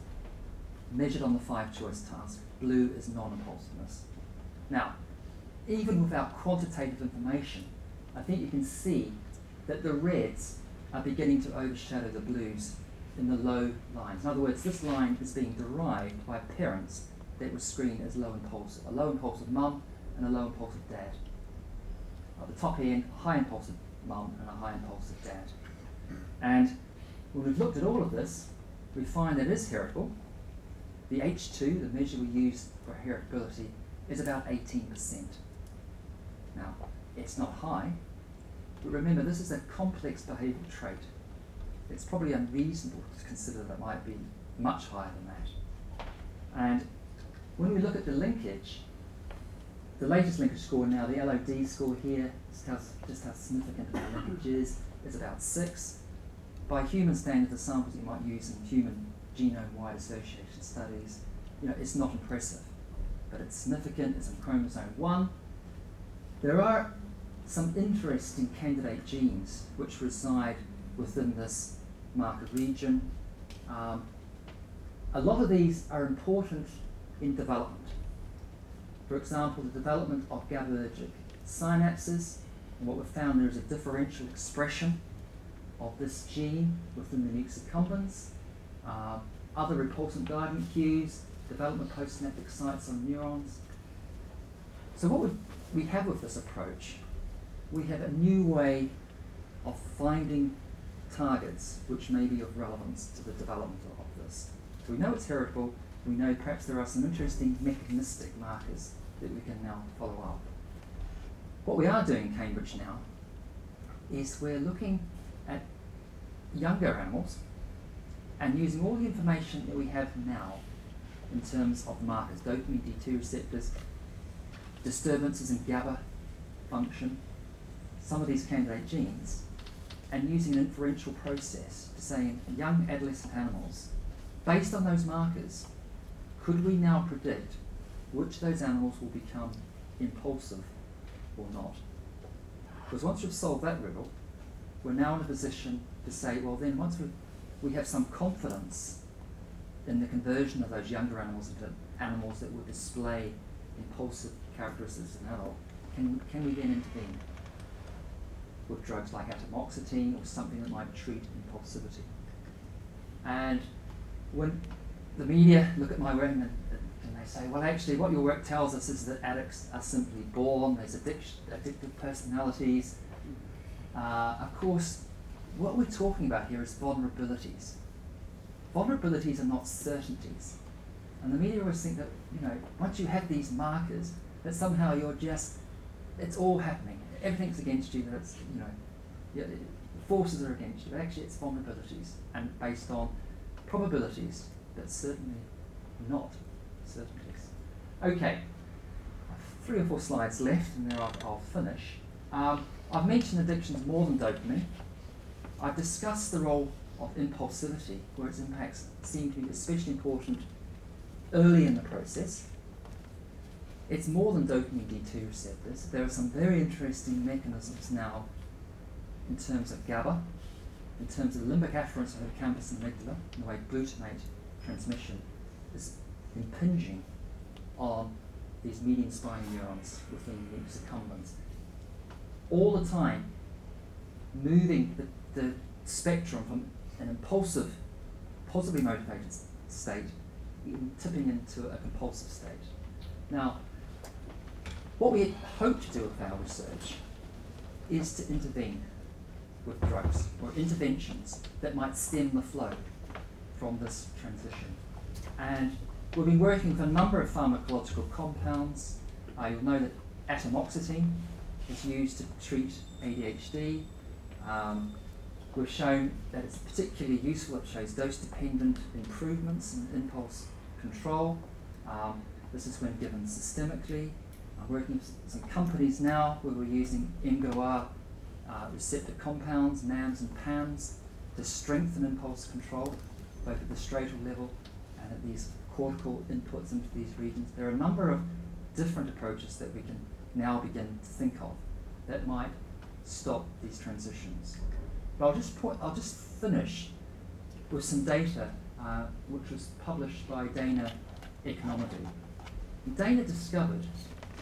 measured on the 5-choice task. Blue is non-impulsiveness. Now, even without quantitative information, I think you can see that the reds are beginning to overshadow the blues in the low lines. In other words, this line is being derived by parents that were screened as low impulsive, a low impulsive mum and a low impulsive dad. At the top end, high impulsive mum and a high impulsive dad. And when we've looked at all of this, we find that it is heritable. The H2, the measure we use for heritability, is about 18%. Now, it's not high, but remember, this is a complex behavioural trait. It's probably unreasonable to consider that it might be much higher than that. And when we look at the linkage, the latest linkage score now, the LOD score here, just how significant the linkage is about 6. By human standard, the samples you might use in human genome-wide association studies, it's not impressive, but it's significant. It's in chromosome 1. There are some interesting candidate genes which reside within this marker region. A lot of these are important in development. For example, the development of GABAergic synapses, and what we've found there is a differential expression of this gene within the nucleus accumbens. Other repulsant guidance cues, development postsynaptic sites on neurons. So what would we have with this approach? We have a new way of finding targets which may be of relevance to the development of this. So we know it's heritable. We know perhaps there are some interesting mechanistic markers that we can now follow up. What we are doing in Cambridge now is we're looking at younger animals and using all the information that we have now in terms of markers, dopamine D2 receptors, disturbances in GABA function, some of these candidate genes, and using an inferential process to say in young adolescent animals, based on those markers, could we now predict which of those animals will become impulsive or not? Because once we've solved that riddle, we're now in a position to say, well then once we have some confidence in the conversion of those younger animals into animals that will display impulsive characteristics in adult, can we then intervene with drugs like atomoxetine or something that might treat impulsivity? And when the media look at my work and they say, well actually what your work tells us is that addicts are simply born, there's addictive personalities. Of course, what we're talking about here is vulnerabilities. Vulnerabilities are not certainties. And the media always think that, once you have these markers, that somehow it's all happening. Everything's against you, that it's, the forces are against you. But actually it's vulnerabilities and based on probabilities, but certainly not certainties. Okay, 3 or 4 slides left and then I'll finish. I've mentioned addictions more than dopamine. I've discussed the role of impulsivity, where its impacts seem to be especially important early in the process. It's more than dopamine D2 receptors. There are some very interesting mechanisms now in terms of GABA, in terms of the limbic afferents of the hippocampus and amygdala, and the way glutamate transmission is impinging on these median spinal neurons within the nucleus accumbens. All the time, moving the spectrum from an impulsive, positively motivated state, tipping into a compulsive state. Now, what we hope to do with our research is to intervene with drugs or interventions that might stem the flow from this transition. And we've been working with a number of pharmacological compounds. You'll know that atomoxetine is used to treat ADHD. We've shown that it's particularly useful. It shows dose-dependent improvements in impulse control. This is when given systemically. I'm working with some companies now where we're using MGOR receptor compounds, NAMs and PAMs, to strengthen impulse control, both at the striatal level and at these cortical inputs into these regions. There are a number of different approaches that we can now begin to think of that might stop these transitions. But I'll just finish with some data which was published by Dana Economedy. Dana discovered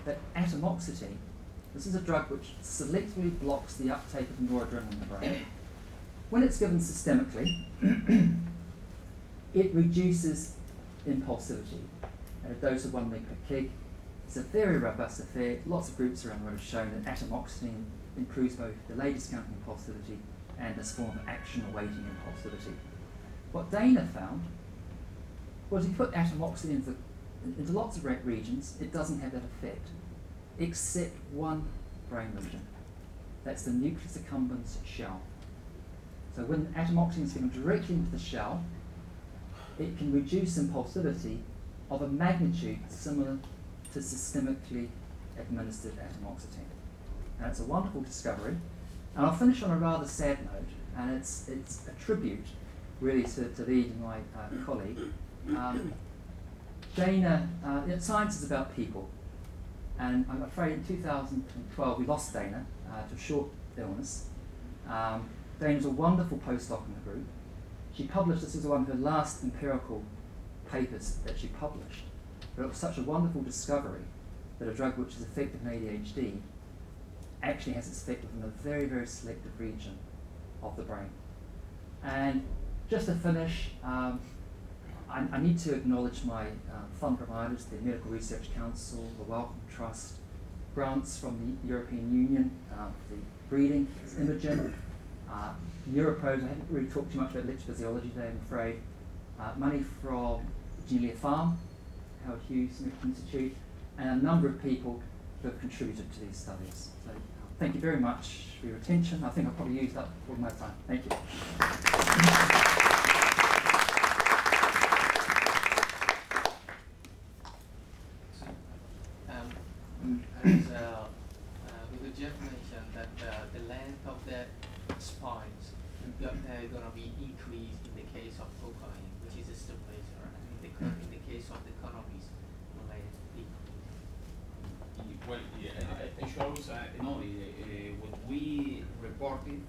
that atomoxetine, this is a drug which selectively blocks the uptake of noradrenaline in the brain. When it's given systemically, it reduces impulsivity at a dose of 1 mg per kg. It's a very robust affair. Lots of groups around the world have shown that atomoxetine improves both delayed discounting impulsivity and this form of action awaiting impulsivity. What Dana found was he put atomoxetine into lots of regions, it doesn't have that effect, except one brain region. That's the nucleus accumbens shell. So when atomoxetine is given directly into the shell, it can reduce impulsivity of a magnitude similar to systemically administered atomoxetine. And it's a wonderful discovery. And I'll finish on a rather sad note, and it's a tribute really to Lee and my colleague. Dana, science is about people. And I'm afraid in 2012 we lost Dana to a short illness. Dana's a wonderful postdoc in the group. She published, this was one of her last empirical papers that she published. But it was such a wonderful discovery that a drug which is effective in ADHD actually has its effect within a very, very selective region of the brain. And just to finish, I need to acknowledge my fund providers, the Medical Research Council, the Wellcome Trust, grants from the European Union, the breeding, Imogen, Neuropros. I haven't really talked too much about electrophysiology today, I'm afraid. Money from Genelia Farm, Howard Hughes Medical Institute, and a number of people who have contributed to these studies. So thank you very much for your attention. I think I've probably used up all my time. Thank you. Because Jeff mentioned that the length of the spines is going to be increased in the case of cocaine, which is a stabilizer, and in the case of the cannabis, Well, yeah, it shows, what we reported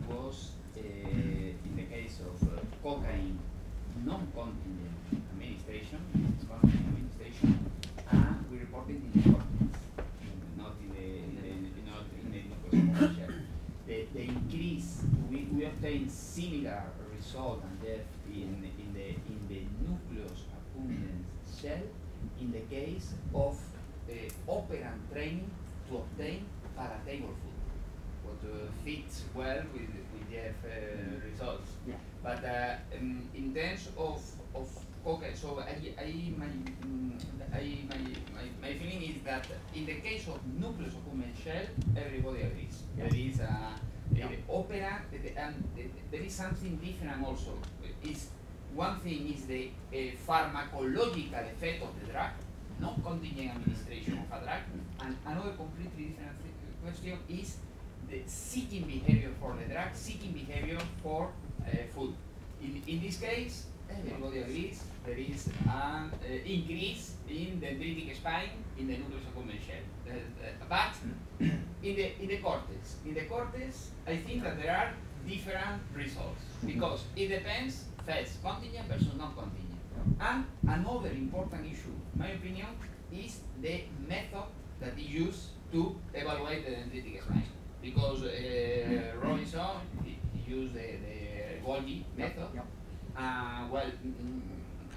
was in the case of cocaine non-contingent administration, and we reported in the cortex, not in the nucleus shell. The increase, we obtained similar result and depth in the nucleus accumbens shell in the case of operant training to obtain paratable food, what fits well with the results. Yeah. But in terms of cocaine, so my feeling is that in the case of nucleus accumbens shell, everybody agrees. Yeah. There is operant, and there is something different also. One thing is the pharmacological effect of the drug, not contingent administration of a drug, and another completely different question is the seeking behavior for the drug, seeking behavior for food. In this case, everybody agrees there is an increase in the dendritic spine in the nucleus accumbens shell. But in the cortex, I think that there are different results because it depends first contingent versus non-contingent. And another important issue, in my opinion, is the method that is used to evaluate the dendritic spine. Because Robinson used the Golgi method. I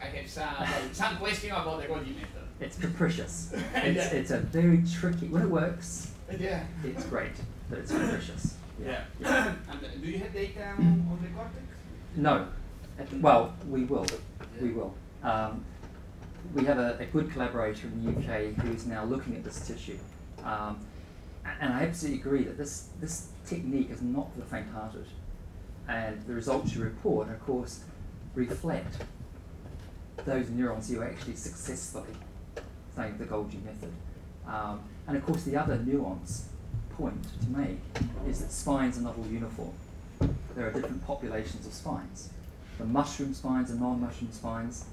have some question about the Golgi method. It's capricious. It's a very tricky, when it works, yeah, it's great, but it's capricious. Yeah. And do you have data on the cortex? No. Well, we will. We will. We have a good collaborator in the UK who is now looking at this tissue. And I absolutely agree that this technique is not for the faint-hearted. And the results you report, of course, reflect those neurons who are actually successfully saying the Golgi method. And of course, the other nuance point to make is that spines are not all uniform. There are different populations of spines. The mushroom spines and non-mushroom spines,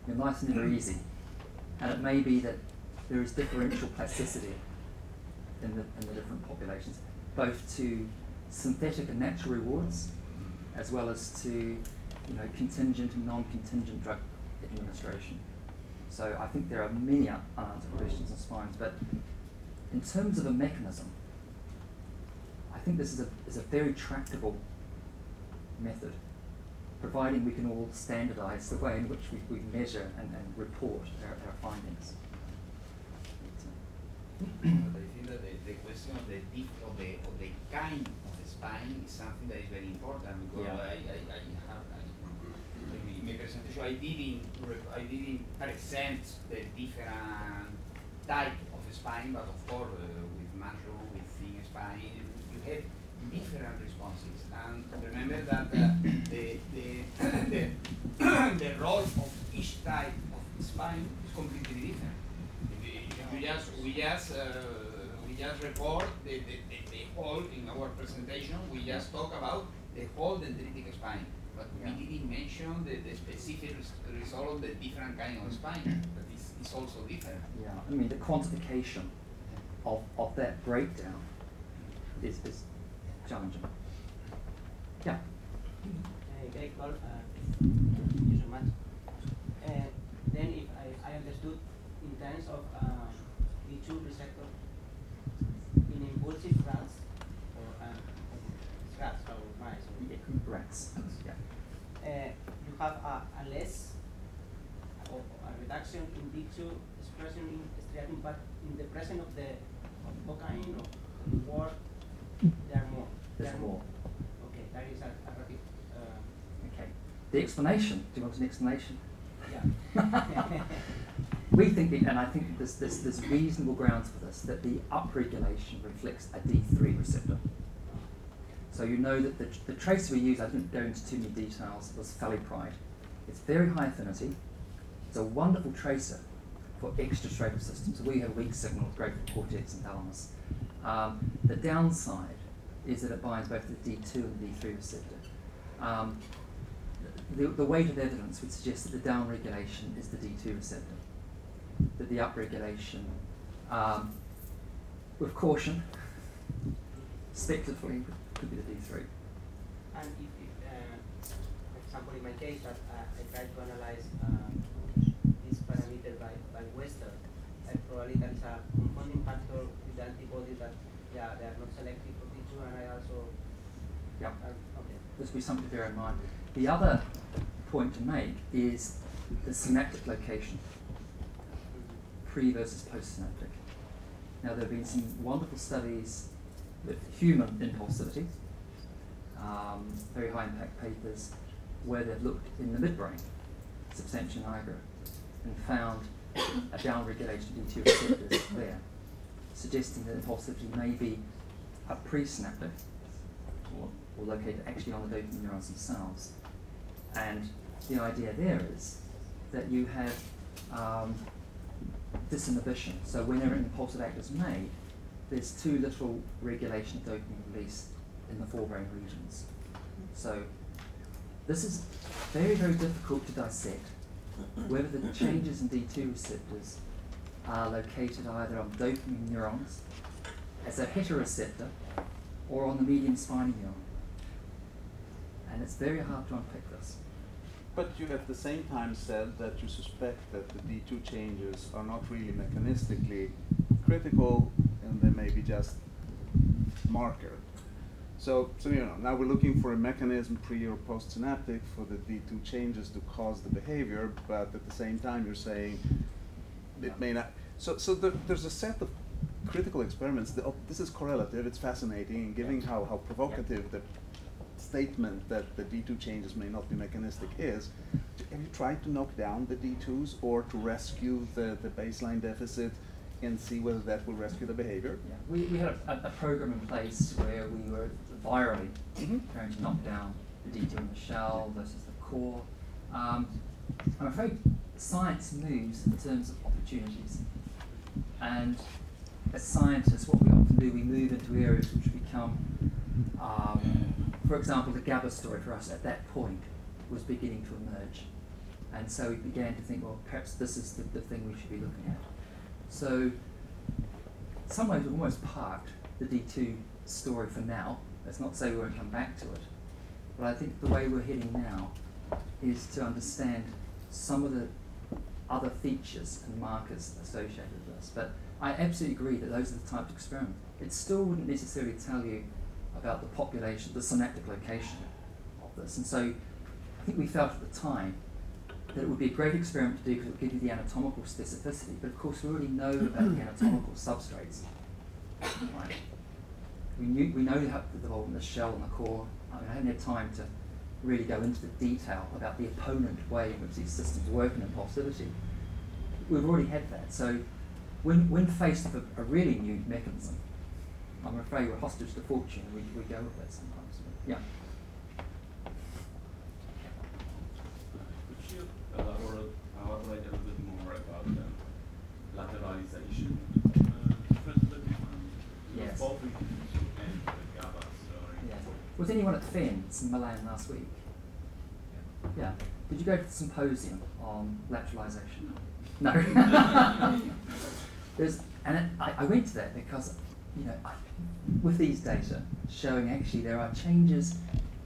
life's never easy. And it may be that there is differential plasticity in the different populations, both to synthetic and natural rewards, as well as to contingent and non-contingent drug administration. So I think there are many unanswered questions on spines, but in terms of a mechanism, I think this is a very tractable method, providing we can all standardise the way in which we measure and report our findings. But I think that the question of the kind of spine is something that is very important, because in my presentation I didn't present the different type of spine, but of course with mushroom, with thin spine, you have different responses. And remember that the role of each type of spine is completely different. We just report the whole in our presentation. We just talk about the whole dendritic spine, but we didn't mention the specific result of the different kind of spine. But it's also different. Yeah, I mean the quantification of that breakdown is challenging. Yeah. Great call. Thank you so much. Then, if I understood, in terms of D2 receptor in impulsive rats or rats or mice, or Rats. Yeah. you have a less or a reduction in D2 expression in striatum, but in the presence of the cocaine or there are more. There's more. Okay, that is a rapid. Okay. The explanation. Do you want an explanation? Yeah. We think, and I think there's reasonable grounds for this, that the upregulation reflects a D3 receptor. So you know that the tracer we use, I didn't go into too many details, was phallipride. It's very high affinity. It's a wonderful tracer for extrastriatal systems. So we have weak signals, great for cortex and thalamus. The downside is that it binds both the D2 and the D3 receptor. The weight of evidence would suggest that the downregulation is the D2 receptor, that the upregulation, with caution, speculatively, could be the D3. And if for example, in my case, that I tried to analyze this parameter by Western, probably that is a confounding factor with the antibodies that they are not selective for D2, and I also. Yeah. Okay. This will be something to bear in mind. The other point to make is the synaptic location, pre versus post-synaptic. Now, there have been some wonderful studies with human impulsivity, very high impact papers, where they've looked in the midbrain, substantia nigra, and found a downregulation of D2 receptors there, suggesting that impulsivity may be a presynaptic, or located actually on the dopamine neurons themselves. And the idea there is that you have disinhibition. So whenever an impulsive act is made, there's too little regulation of dopamine release in the forebrain regions. So this is very, very difficult to dissect, whether the changes in D2 receptors are located either on dopamine neurons as a heteroreceptor or on the median spiny neuron. And it's very hard to unpick this. But you at the same time said that you suspect that the D2 changes are not really mechanistically critical, and they may be just marker. So you know, now we're looking for a mechanism pre or post-synaptic for the D2 changes to cause the behavior, but at the same time you're saying it may not. So there's a set of critical experiments. This is correlative, it's fascinating, and given how provocative the statement that the D2 changes may not be mechanistic is, have you tried to knock down the D2s or to rescue the baseline deficit and see whether that will rescue the behavior? Yeah. We had a program in place where we were virally trying to knock down the D2 in the shell versus the core. I'm afraid science moves in terms of opportunities. And as scientists, what we often do, we move into areas which become, for example, the GABA story for us at that point was beginning to emerge. And so we began to think, well, perhaps this is the thing we should be looking at. So in some ways we've almost parked the D2 story for now. That's not to say we won't come back to it. But I think the way we're heading now is to understand some of the other features and markers associated with this. But I absolutely agree that those are the types of experiments. It still wouldn't necessarily tell you about the population, the synaptic location of this. And so I think we felt at the time that it would be a great experiment to do because it would give you the anatomical specificity. But of course, we already know about the anatomical substrates. Right? We know how the involvement of the shell and the core. I mean, I haven't had time to really go into the detail about the opponent way in which these systems work in impulsivity. We've already had that. So when faced with a really new mechanism, I'm afraid we're hostage to fortune. We go with that sometimes. Yeah. Could you elaborate a little bit more about the lateralization? Yes. Both with and GABA. So Yeah. Was anyone at FENS in Milan last week? Yeah. Did you go to the symposium on lateralization? No. I went to that because, with these data showing actually there are changes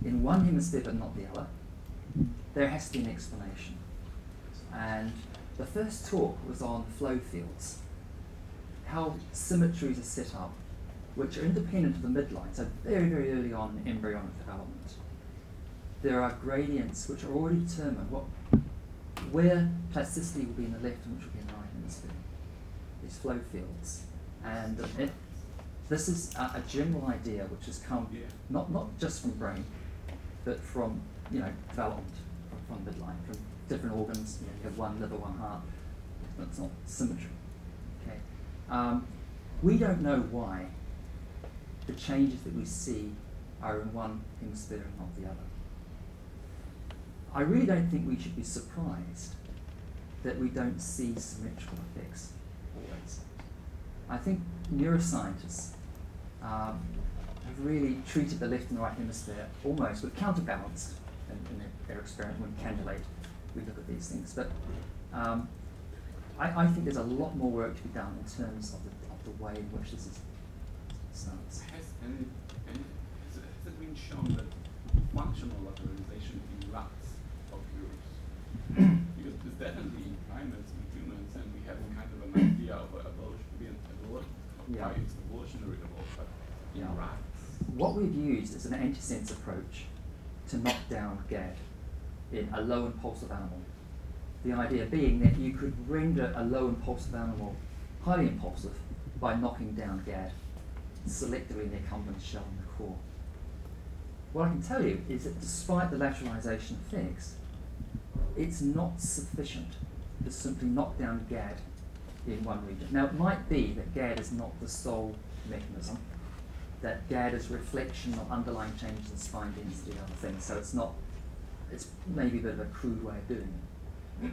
in one hemisphere but not the other, there has to be an explanation. And the first talk was on flow fields, how symmetries are set up, which are independent of the midline, so very, very early on in embryonic development. There are gradients which are already determined where plasticity will be in the left and which will be in the right hemisphere, these flow fields. And this is a general idea which has come not just from brain, but from development, from midline, from different organs. You have one liver, one heart. It's not symmetry. Okay. We don't know why the changes that we see are in one hemisphere and not the other. I really don't think we should be surprised that we don't see symmetrical effects always. I think neuroscientists have really treated the left and the right hemisphere almost with counterbalance in their experiment when candidate we look at these things. But I think there's a lot more work to be done in terms of the way in which this is starts. Has it been shown that functional lateralization in rats occurs? Because there's definitely in primates and humans, and we have kind of an idea of why it's evolutionary evolved, but in rats. What we've used is an antisense approach to knock down GAD in a low impulsive animal. The idea being that you could render a low impulsive animal highly impulsive by knocking down GAD selectively in the accumbens shell and the core. What I can tell you is that despite the lateralization effects, it's not sufficient to simply knock down GAD in one region. Now, it might be that GAD is not the sole mechanism, that GAD is a reflection of underlying changes in spine density and other things, so it's maybe a bit of a crude way of doing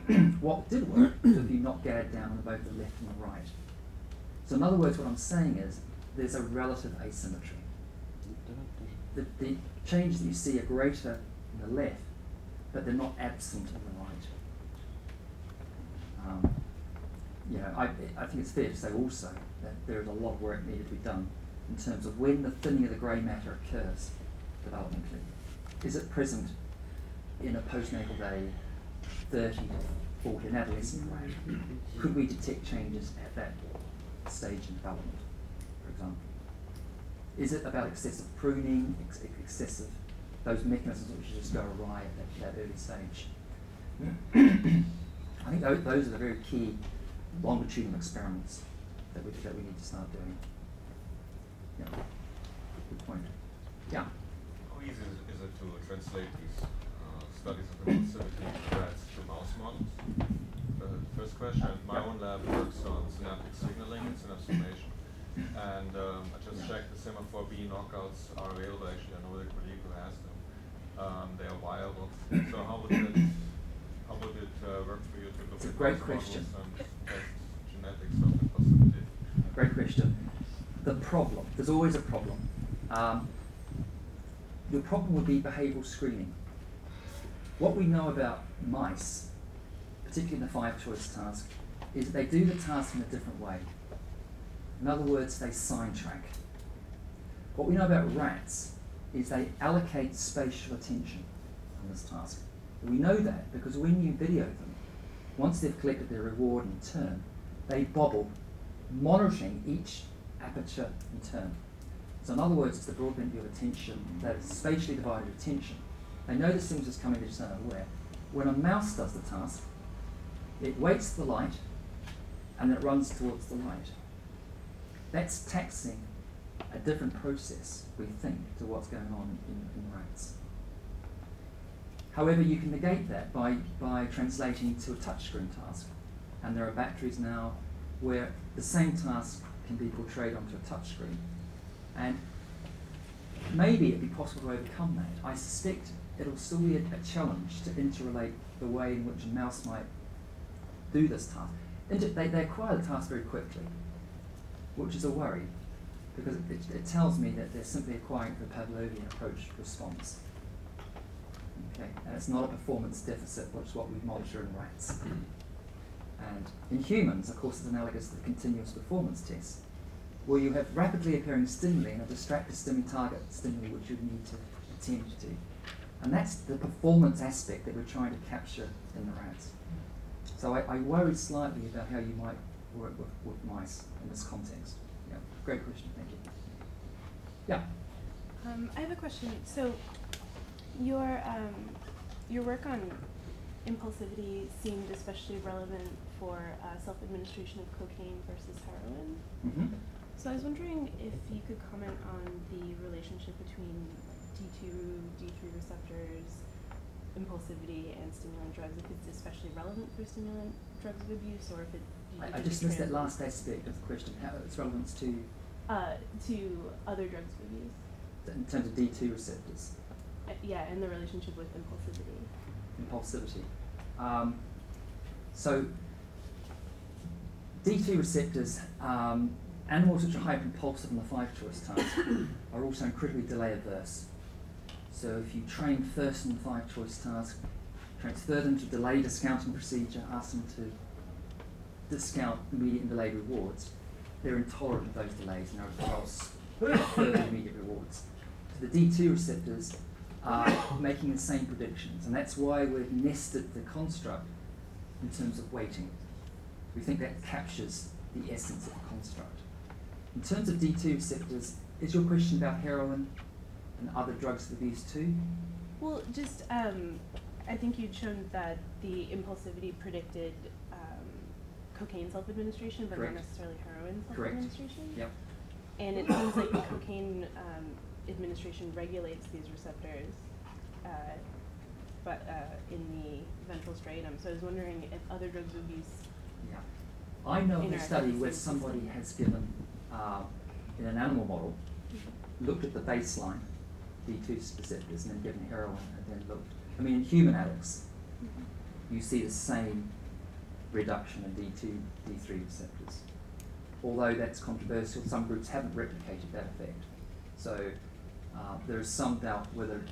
it. What did work was if you knock GAD down on both the left and the right. So in other words, what I'm saying is there's a relative asymmetry. The changes that you see are greater in the left, but they're not absent in the right. I think it's fair to say also that there is a lot of work needed to be done in terms of when the thinning of the grey matter occurs developmentally. Is it present in a postnatal day 30 to 40, an adolescent rat? Could we detect changes at that stage in development, for example? Is it about excessive pruning, excessive, those mechanisms which just go awry at that early stage? I think those are the very key longitudinal experiments that we need to start doing. Yeah, good point. Yeah. How easy is it to translate these studies of impulsivity in rats to mouse models? First question. My own lab works on synaptic signaling and synapse formation. And I just checked the semaphore B knockouts are available. Actually, I know the colleague who has them. They are viable. So how would it work for you to look It's a at great mouse question. models and test genetics of impulsivity? Great question. The problem, there's always a problem. Your problem would be behavioural screening. What we know about mice, particularly in the 5-choice task, is that they do the task in a different way. In other words, they sign track. What we know about rats is they allocate spatial attention on this task. We know that because when you video them, once they've collected their reward in turn, they bobble monitoring each aperture in turn. So in other words, it's the broadband view of attention, that is spatially divided attention. They know this thing's just coming, they just don't know where. When a mouse does the task, it waits for the light and then it runs towards the light. That's taxing a different process, we think, to what's going on in rats. However, you can negate that by translating to a touchscreen task. And there are batteries now where the same task can be portrayed onto a touchscreen. And maybe it'd be possible to overcome that. I suspect it'll still be a challenge to interrelate the way in which a mouse might do this task. They acquire the task very quickly, which is a worry, because it tells me that they're simply acquiring the Pavlovian approach response. Okay, and it's not a performance deficit, which is what we monitor in rats. And in humans, of course, it's analogous to the continuous performance test, where you have rapidly appearing stimuli and a distracted target stimuli which you need to attend to. And that's the performance aspect that we're trying to capture in the rats. So I worry slightly about how you might work with mice in this context. Yeah, great question, thank you. Yeah? I have a question. So your work on impulsivity seemed especially relevant for self-administration of cocaine versus heroin. Mm-hmm. So I was wondering if you could comment on the relationship between D2, D3 receptors, impulsivity, and stimulant drugs, if it's especially relevant for stimulant drugs of abuse, or if it... I just missed that last aspect of the question, how its relevance to other drugs of abuse. In terms of D2 receptors. Yeah, and the relationship with impulsivity. Impulsivity. So D2 receptors, animals which are hyper-impulsive in the 5-choice task are also incredibly delay averse. So if you train first in the 5-choice task, transfer them to delay discounting procedure, ask them to discount immediate and delayed rewards, they're intolerant of those delays and are else further immediate rewards. So the D2 receptors are making the same predictions, and that's why we've nested the construct in terms of weighting. We think that captures the essence of the construct. In terms of D2 receptors, is your question about heroin and other drugs of abuse too? Well, just, I think you'd shown that the impulsivity predicted cocaine self-administration, but Correct. not necessarily heroin Correct. self-administration. Yep. And it seems like the cocaine administration regulates these receptors, but in the ventral striatum. So I was wondering if other drugs of abuse. Yeah. I know of a interact study with the where same somebody system. has given, in an animal model, looked at the baseline, D2 receptors, and then given heroin, and then looked. I mean, in human addicts, you see the same reduction in D2, D3 receptors. Although that's controversial, some groups haven't replicated that effect. So there is some doubt whether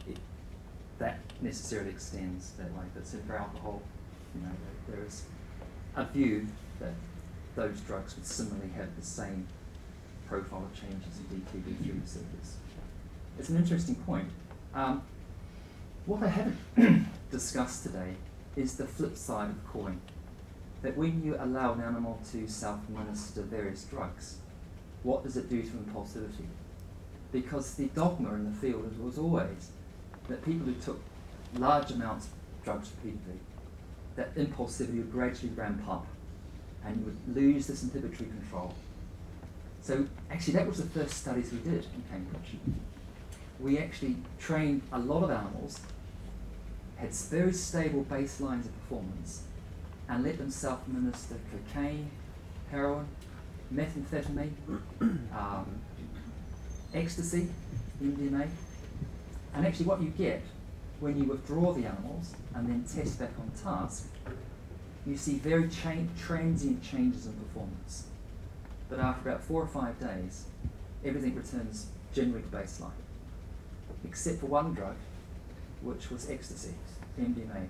that necessarily extends that way. But for alcohol, there is a view that those drugs would similarly have the same profile of changes in D2, D3 receptors. It's an interesting point. What I haven't discussed today is the flip side of the coin. That when you allow an animal to self-administer various drugs, what does it do to impulsivity? Because the dogma in the field was always that people who took large amounts of drugs repeatedly, that impulsivity would gradually ramp up and you would lose this inhibitory control. So actually that was the first studies we did in Cambridge. We actually trained a lot of animals, had very stable baselines of performance, and let them self-administer cocaine, heroin, methamphetamine, ecstasy, MDMA. And actually what you get when you withdraw the animals and then test back on task, you see very transient changes in performance. But after about 4 or 5 days, everything returns generally to baseline, except for one drug, which was ecstasy, MDMA.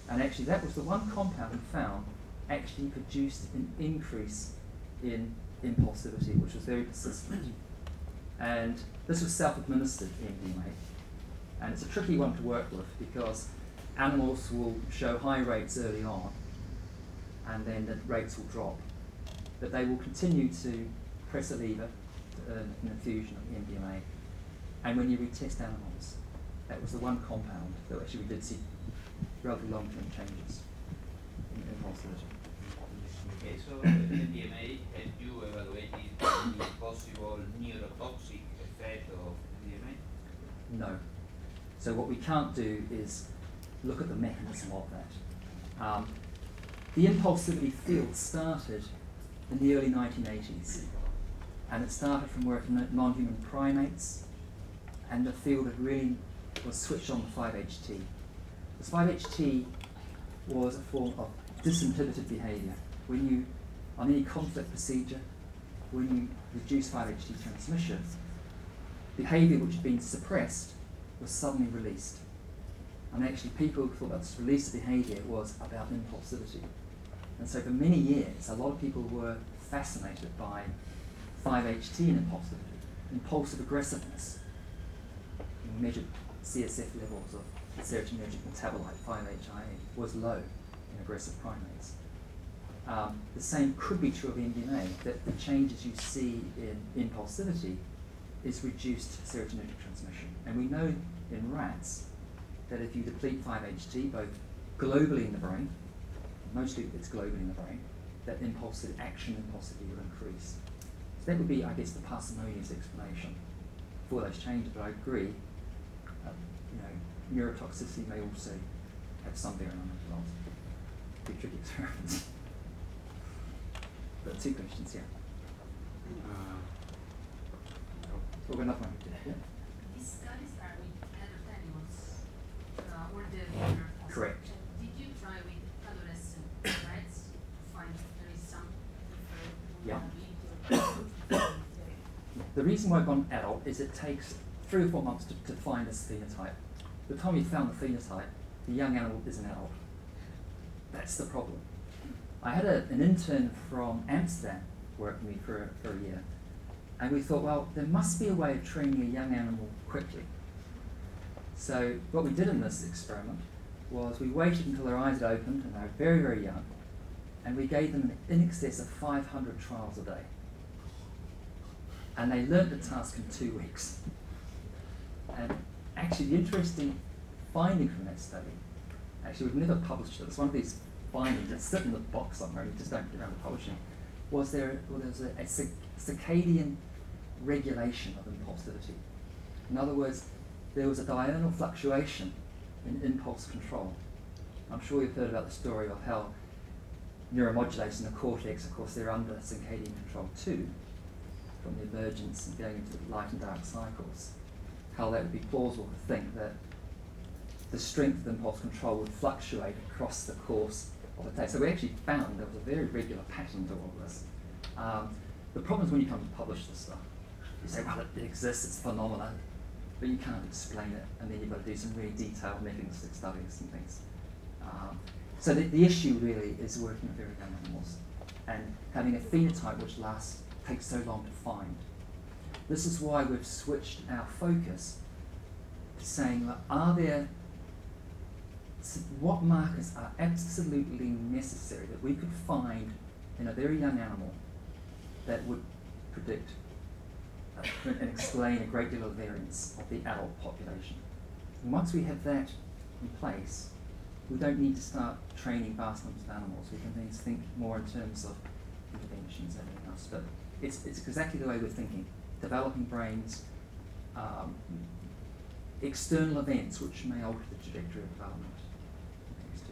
And actually that was the one compound we found actually produced an increase in impulsivity, which was very persistent. And this was self-administered MDMA. And it's a tricky one to work with because animals will show high rates early on and then the rates will drop. but they will continue to press a lever to earn an infusion of MDMA. And when you retest animals, that was the one compound that actually we did see relatively long-term changes in impulsivity. Okay, so MDMA, have you evaluated the possible neurotoxic effect of MDMA? No. So what we can't do is look at the mechanism of that. The impulsivity field started in the early 1980s, and it started from working at non-human primates, and the field had really was switched on to 5-HT. This 5-HT was a form of disinhibited behaviour. When you, on any conflict procedure, when you reduce 5-HT transmission, behaviour which had been suppressed was suddenly released. And actually people thought that this release of behaviour was about impulsivity. And so for many years, a lot of people were fascinated by 5-HT and impulsivity, impulsive aggressiveness. We measured CSF levels of the serotonergic metabolite 5-HIA was low in aggressive primates. The same could be true of MDMA, that the changes you see in impulsivity is reduced serotonergic transmission. And we know in rats that if you deplete 5-HT, both globally in the brain, mostly it's globally in the brain, that impulsive action impulsivity will increase. So that would be, I guess, the parsimonious explanation for those changes, but I agree, neurotoxicity may also have some bearing on it as well. Pretty tricky experiments. But two questions here. We've got enough one. Yeah. These studies are with adult animals, or the behavior. Correct. Did you try with adolescent rats to find if there is some Yeah. The reason why I've gone adult is it takes 3 or 4 months to find this phenotype. By the time you found the phenotype, the young animal is an adult. That's the problem. I had an intern from Amsterdam work with me for a year, and we thought, well, there must be a way of training a young animal quickly. So what we did in this experiment was we waited until their eyes had opened and they were very, very young, and we gave them in excess of 500 trials a day. And they learned the task in 2 weeks. And actually the interesting finding from that study, actually we've never published it, it's one of these findings that sit in the box somewhere and you just don't get around to publishing, was there was a circadian regulation of impulsivity. In other words, there was a diurnal fluctuation in impulse control. I'm sure you've heard about the story of how neuromodulators in the cortex, of course, they're under circadian control too, from the emergence and going into light and dark cycles. How that would be plausible to think that the strength of impulse control would fluctuate across the course of a day. So we actually found there was a very regular pattern to all of this. The problem is when you come to publish this stuff, you say, well, it exists, it's phenomena, but you can't explain it, and then you've got to do some really detailed mechanistic studies and things. So the issue really is working with very young animals and having a phenotype which takes so long to find. This is why we've switched our focus to saying, what markers are absolutely necessary that we could find in a very young animal that would predict and explain a great deal of variance of the adult population. And once we have that in place, we don't need to start training vast numbers of animals. We can then think more in terms of interventions and everything else. But it's exactly the way we're thinking. Developing brains, external events which may alter the trajectory of development.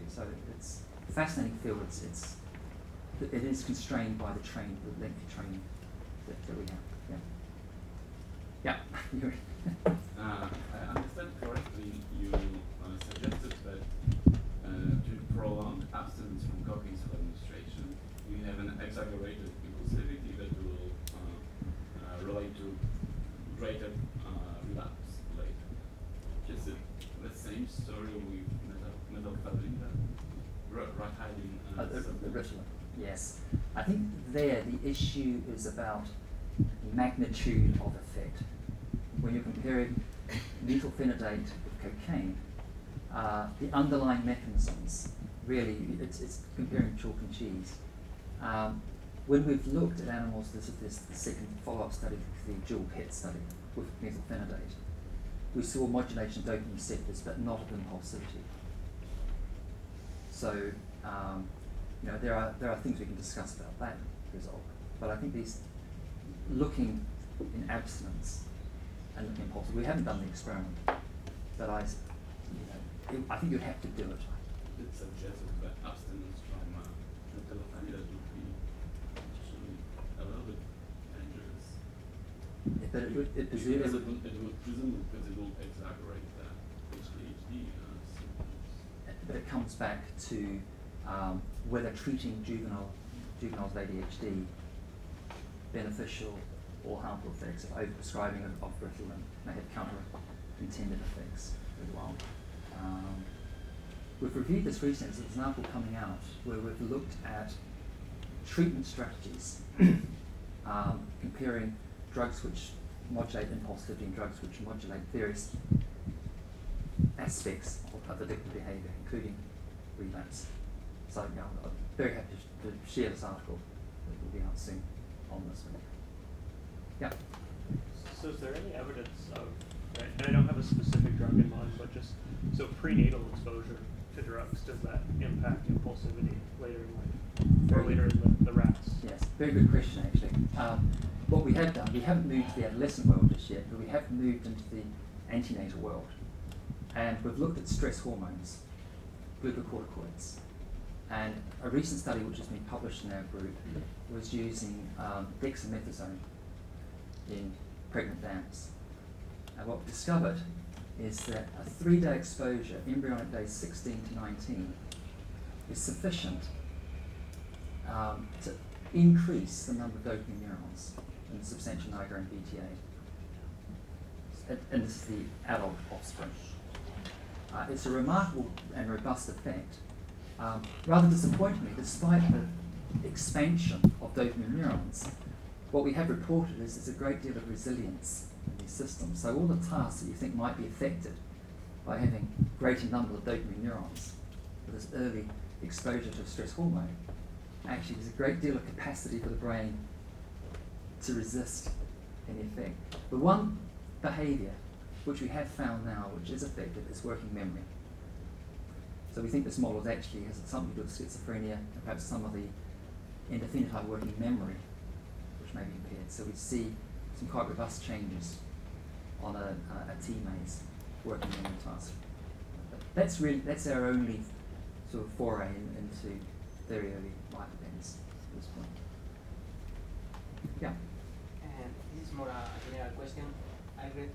So it's a fascinating field. It is constrained by the lengthy training that we have. Yeah. I understand correctly, you suggested that due to prolonged abstinence from cognitive administration, you have an exaggerated impulsivity that will relate to greater relapse later. Just the same story with methamphetamine, the Ritalin, yes. I think there the issue is about magnitude of effect. When you're comparing methylphenidate with cocaine, the underlying mechanisms, really, it's comparing chalk and cheese. when we've looked at animals, this is the second follow-up study, the dual PET study with methylphenidate, we saw modulation of dopamine receptors, but not of impulsivity. So, you know, there are things we can discuss about that result, but I think these looking in abstinence and looking impulsive, we haven't done the experiment, but I think you'd have to do it. It suggested that abstinence from methylphenidate would be actually a little bit dangerous. Yeah, but it would Because it will exaggerate that ADHD symptoms. but it comes back to whether treating juveniles with ADHD beneficial or harmful effects of overprescribing of Ritalin may have counter-intended effects as well. We've reviewed this recently. There's an article coming out where we've looked at treatment strategies, comparing drugs which modulate impulsivity and drugs which modulate various aspects of addictive behaviour, including relapse. So, you know, I'm very happy to share this article that will be out soon on this one. Yeah. So is there any evidence of, right, and I don't have a specific drug in mind, but just, so prenatal exposure to drugs, does that impact impulsivity later in life, or later in the rats? Yes, very good question actually. What we have done, we haven't moved to the adolescent world just yet, but we have moved into the antenatal world. And we've looked at stress hormones, glucocorticoids. And a recent study which has been published in our group was using dexamethasone in pregnant dams. And what we discovered is that a 3-day exposure, embryonic days 16 to 19, is sufficient to increase the number of dopamine neurons in the substantia nigra and BTA. And this is the adult offspring. It's a remarkable and robust effect. Rather disappointingly, despite the expansion of dopamine neurons, what we have reported is there's a great deal of resilience in these systems. So all the tasks that you think might be affected by having greater number of dopamine neurons with this early exposure to a stress hormone, actually there's a great deal of capacity for the brain to resist any effect. The one behaviour which we have found now which is effective is working memory. So we think this model actually has something to do with schizophrenia and perhaps some of the endophenotype working memory which may be impaired. So we see some quite robust changes on a T-maze working memory task. But that's our only sort of foray into very early life events at this point. Yeah. This is more a general question. I read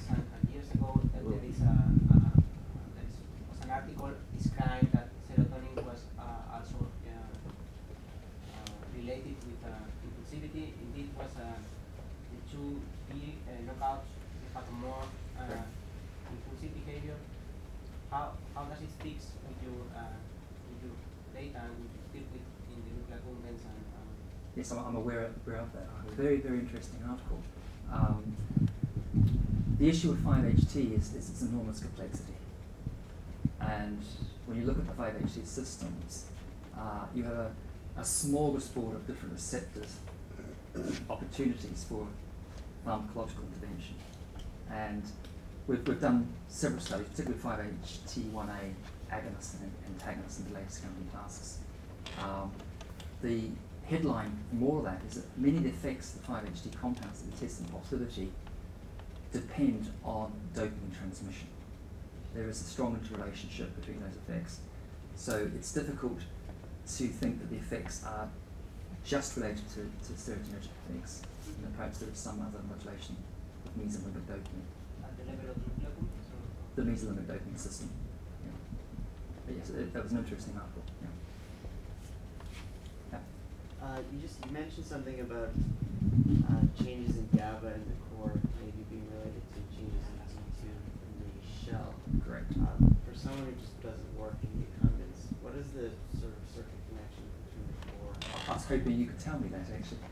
some years ago that there was an article described that serotonin was also related with impulsivity. Indeed, was the 2B knockouts have a more impulsive behavior. How does it fit with your data and with fit in the nuclear contents and yes, I'm aware of that. Very, very interesting article. The issue with 5-HT is its enormous complexity. And when you look at the 5-HT systems, you have a smorgasbord of different receptors, opportunities for pharmacological intervention. And we've done several studies, particularly 5-HT1A agonists and antagonists in delayed discounting tasks. The headline from all of that is that many of the effects of the 5-HT compounds that we test in impulsivity depend on dopamine transmission. There is a strong interrelationship between those effects. So it's difficult to think that the effects are just related to serotonergic effects, and that perhaps there is some other modulation of mesolimbic dopamine. at the level of nuclear contents? The mesolimbic dopamine system. Yeah. But yes, that was an interesting article. Yeah. You mentioned something about changes in GABA in the core maybe being related to changes in D2 in the shell. Correct. For someone who just doesn't work in the accumbens, what is the sort of circuit connection between the core? I was hoping you could tell me that actually.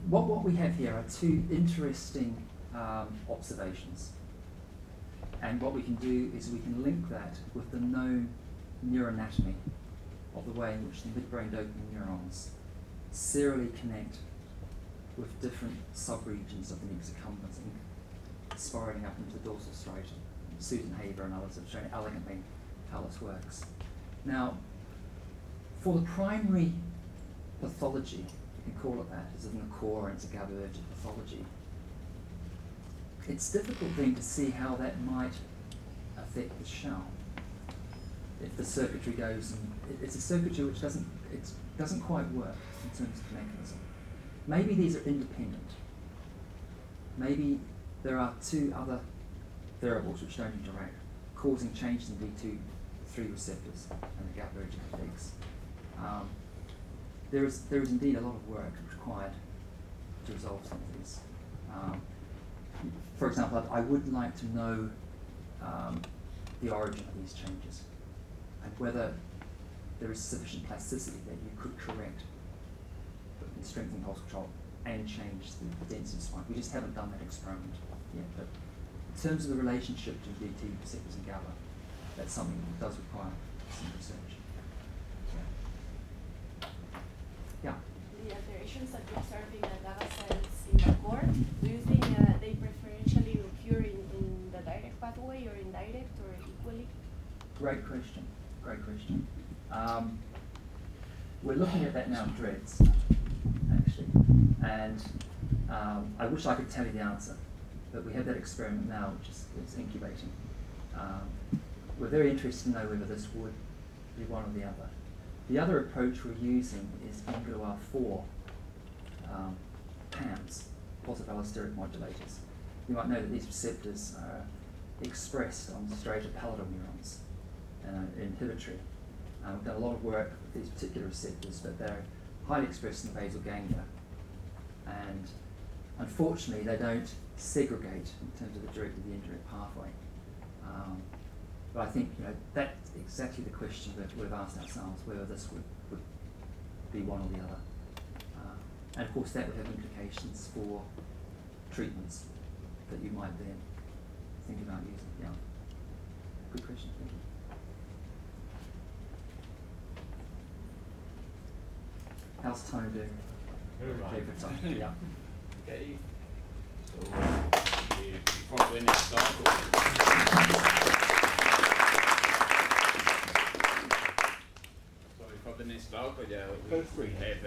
What we have here are two interesting observations. And what we can do is we can link that with the known neuroanatomy of the way in which the midbrain dopamine neurons serially connect with different subregions of the next accumbens and spiraling up into the dorsal striatum. Susan Haber and others have shown elegantly how this works. Now, for the primary pathology, you can call it that, as in the core, and it's a GABAergic pathology, it's difficult then to see how that might affect the shell. If the circuitry goes, and it's a circuitry which doesn't quite work in terms of mechanism. Maybe these are independent. Maybe there are two other variables which don't interact, causing changes in D2-3 receptors and the GABAergic effects. There is indeed a lot of work required to resolve some of these. For example, I would like to know the origin of these changes and whether there is sufficient plasticity that you could correct and strengthen pulse control and change the density spike. We just haven't done that experiment yet, but in terms of the relationship to D2 receptors and GABA, that's something that does require some research. Yeah. The alterations that you observe in the GABA cells in the core, do you think they preferentially occur in the direct pathway or indirect or equally? Great question. Great question. We're looking at that now in dreads, actually, and I wish I could tell you the answer, but we have that experiment now, which is incubating. We're very interested to know whether this would be one or the other. The other approach we're using is mGluR4 PAMs, positive allosteric modulators. You might know that these receptors are expressed on striatopalatal neurons and are inhibitory. We've done a lot of work with these particular receptors, but they're highly expressed in the basal ganglia. And unfortunately, they don't segregate in terms of the direct and the indirect pathway. But I think that's exactly the question that we've asked ourselves, whether this would be one or the other. And of course, that would have implications for treatments that you might then think about using. Yeah. Good question. Thank you. How's time doing? Okay, for time. Yeah. Okay. So before the next talk, we have